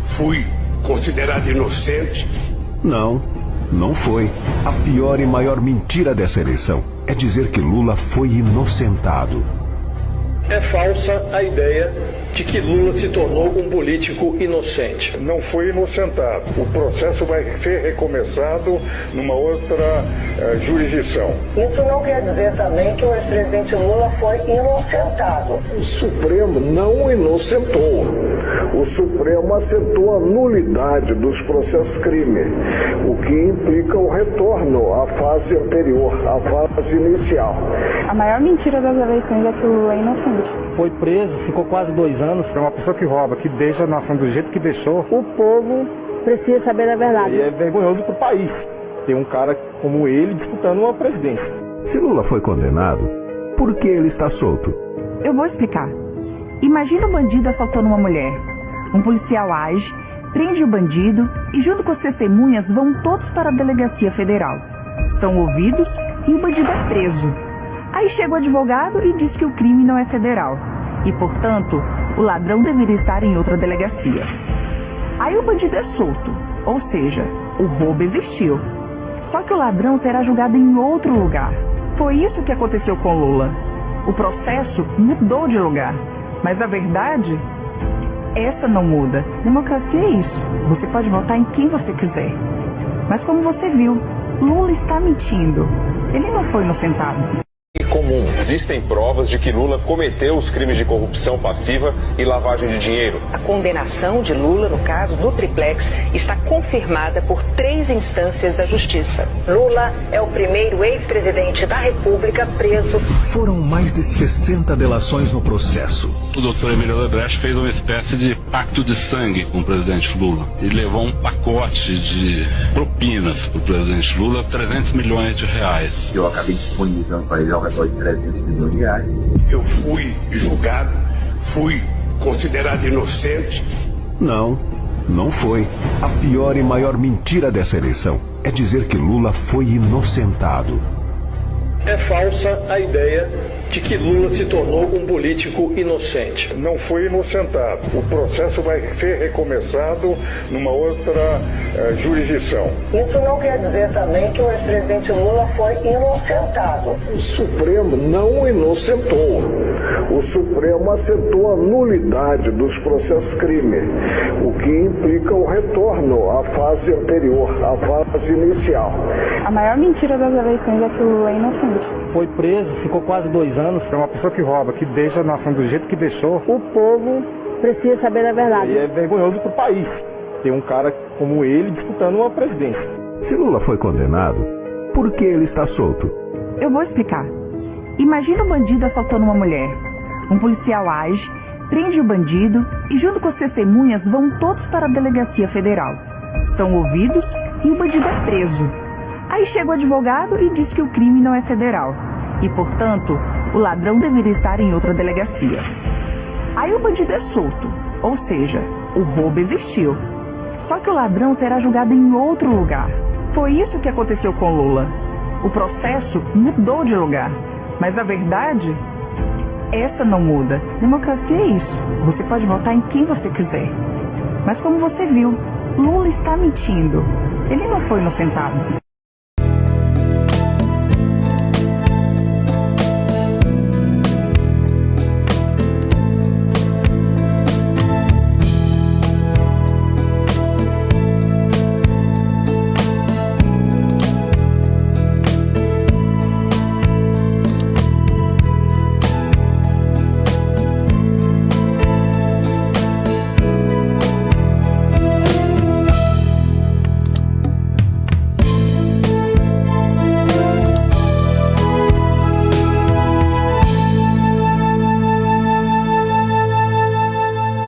fui considerado inocente. Não foi. A pior e maior mentira dessa eleição é dizer que Lula foi inocentado. É falsa a ideia de que Lula se tornou um político inocente. Não foi inocentado. O processo vai ser recomeçado numa outra jurisdição. Isso não quer dizer também que o ex-presidente Lula foi inocentado. O Supremo não inocentou. O Supremo acertou a nulidade dos processos crime, o que implica o retorno à fase anterior, à fase inicial. A maior mentira das eleições é que o Lula é inocente. Foi preso, ficou quase 2 anos. É uma pessoa que rouba, que deixa a nação do jeito que deixou. O povo precisa saber da verdade. E é vergonhoso para o país ter um cara como ele disputando uma presidência. Se Lula foi condenado, por que ele está solto? Eu vou explicar. Imagina um bandido assaltando uma mulher. Um policial age, prende o bandido e junto com as testemunhas vão todos para a delegacia federal. São ouvidos e o bandido é preso. Aí chega o advogado e diz que o crime não é federal e, portanto, o ladrão deveria estar em outra delegacia. Aí o bandido é solto, ou seja, o roubo existiu. Só que o ladrão será julgado em outro lugar. Foi isso que aconteceu com Lula. O processo mudou de lugar, mas a verdade, essa não muda. Democracia é isso. Você pode votar em quem você quiser. Mas como você viu, Lula está mentindo. Ele não foi inocentado. Comum. Existem provas de que Lula cometeu os crimes de corrupção passiva e lavagem de dinheiro. A condenação de Lula no caso do Triplex está confirmada por 3 instâncias da Justiça. Lula é o primeiro ex-presidente da República preso. Foram mais de 60 delações no processo. O doutor Emílio Odebrecht fez uma espécie de pacto de sangue com o presidente Lula. Ele levou um pacote de propinas para o presidente Lula, 300 milhões de reais. Eu acabei disponibilizando para ele ao redor de 300 milhões de reais. Eu fui julgado, fui considerado inocente. Não foi. A pior e maior mentira dessa eleição é dizer que Lula foi inocentado. É falsa a ideia de que Lula se tornou um político inocente. Não foi inocentado. O processo vai ser recomeçado numa outra jurisdição. Isso não quer dizer também que o ex-presidente Lula foi inocentado. O Supremo não inocentou. O Supremo acertou a nulidade dos processos crime, o que implica o retorno à fase anterior, à fase inicial. A maior mentira das eleições é que o Lula é inocente. Foi preso, ficou quase 2 anos. É uma pessoa que rouba, que deixa a nação do jeito que deixou. O povo precisa saber da verdade. E é vergonhoso pro país ter um cara como ele disputando uma presidência. Se Lula foi condenado, por que ele está solto? Eu vou explicar. Imagina um bandido assaltando uma mulher. Um policial age, prende o bandido e junto com as testemunhas vão todos para a delegacia federal. São ouvidos e o bandido é preso. Aí chega o advogado e diz que o crime não é federal e, portanto, o ladrão deveria estar em outra delegacia. Aí o bandido é solto, ou seja, o roubo existiu. Só que o ladrão será julgado em outro lugar. Foi isso que aconteceu com Lula. O processo mudou de lugar, mas a verdade, essa não muda. Democracia é isso. Você pode votar em quem você quiser. Mas como você viu, Lula está mentindo. Ele não foi inocentado.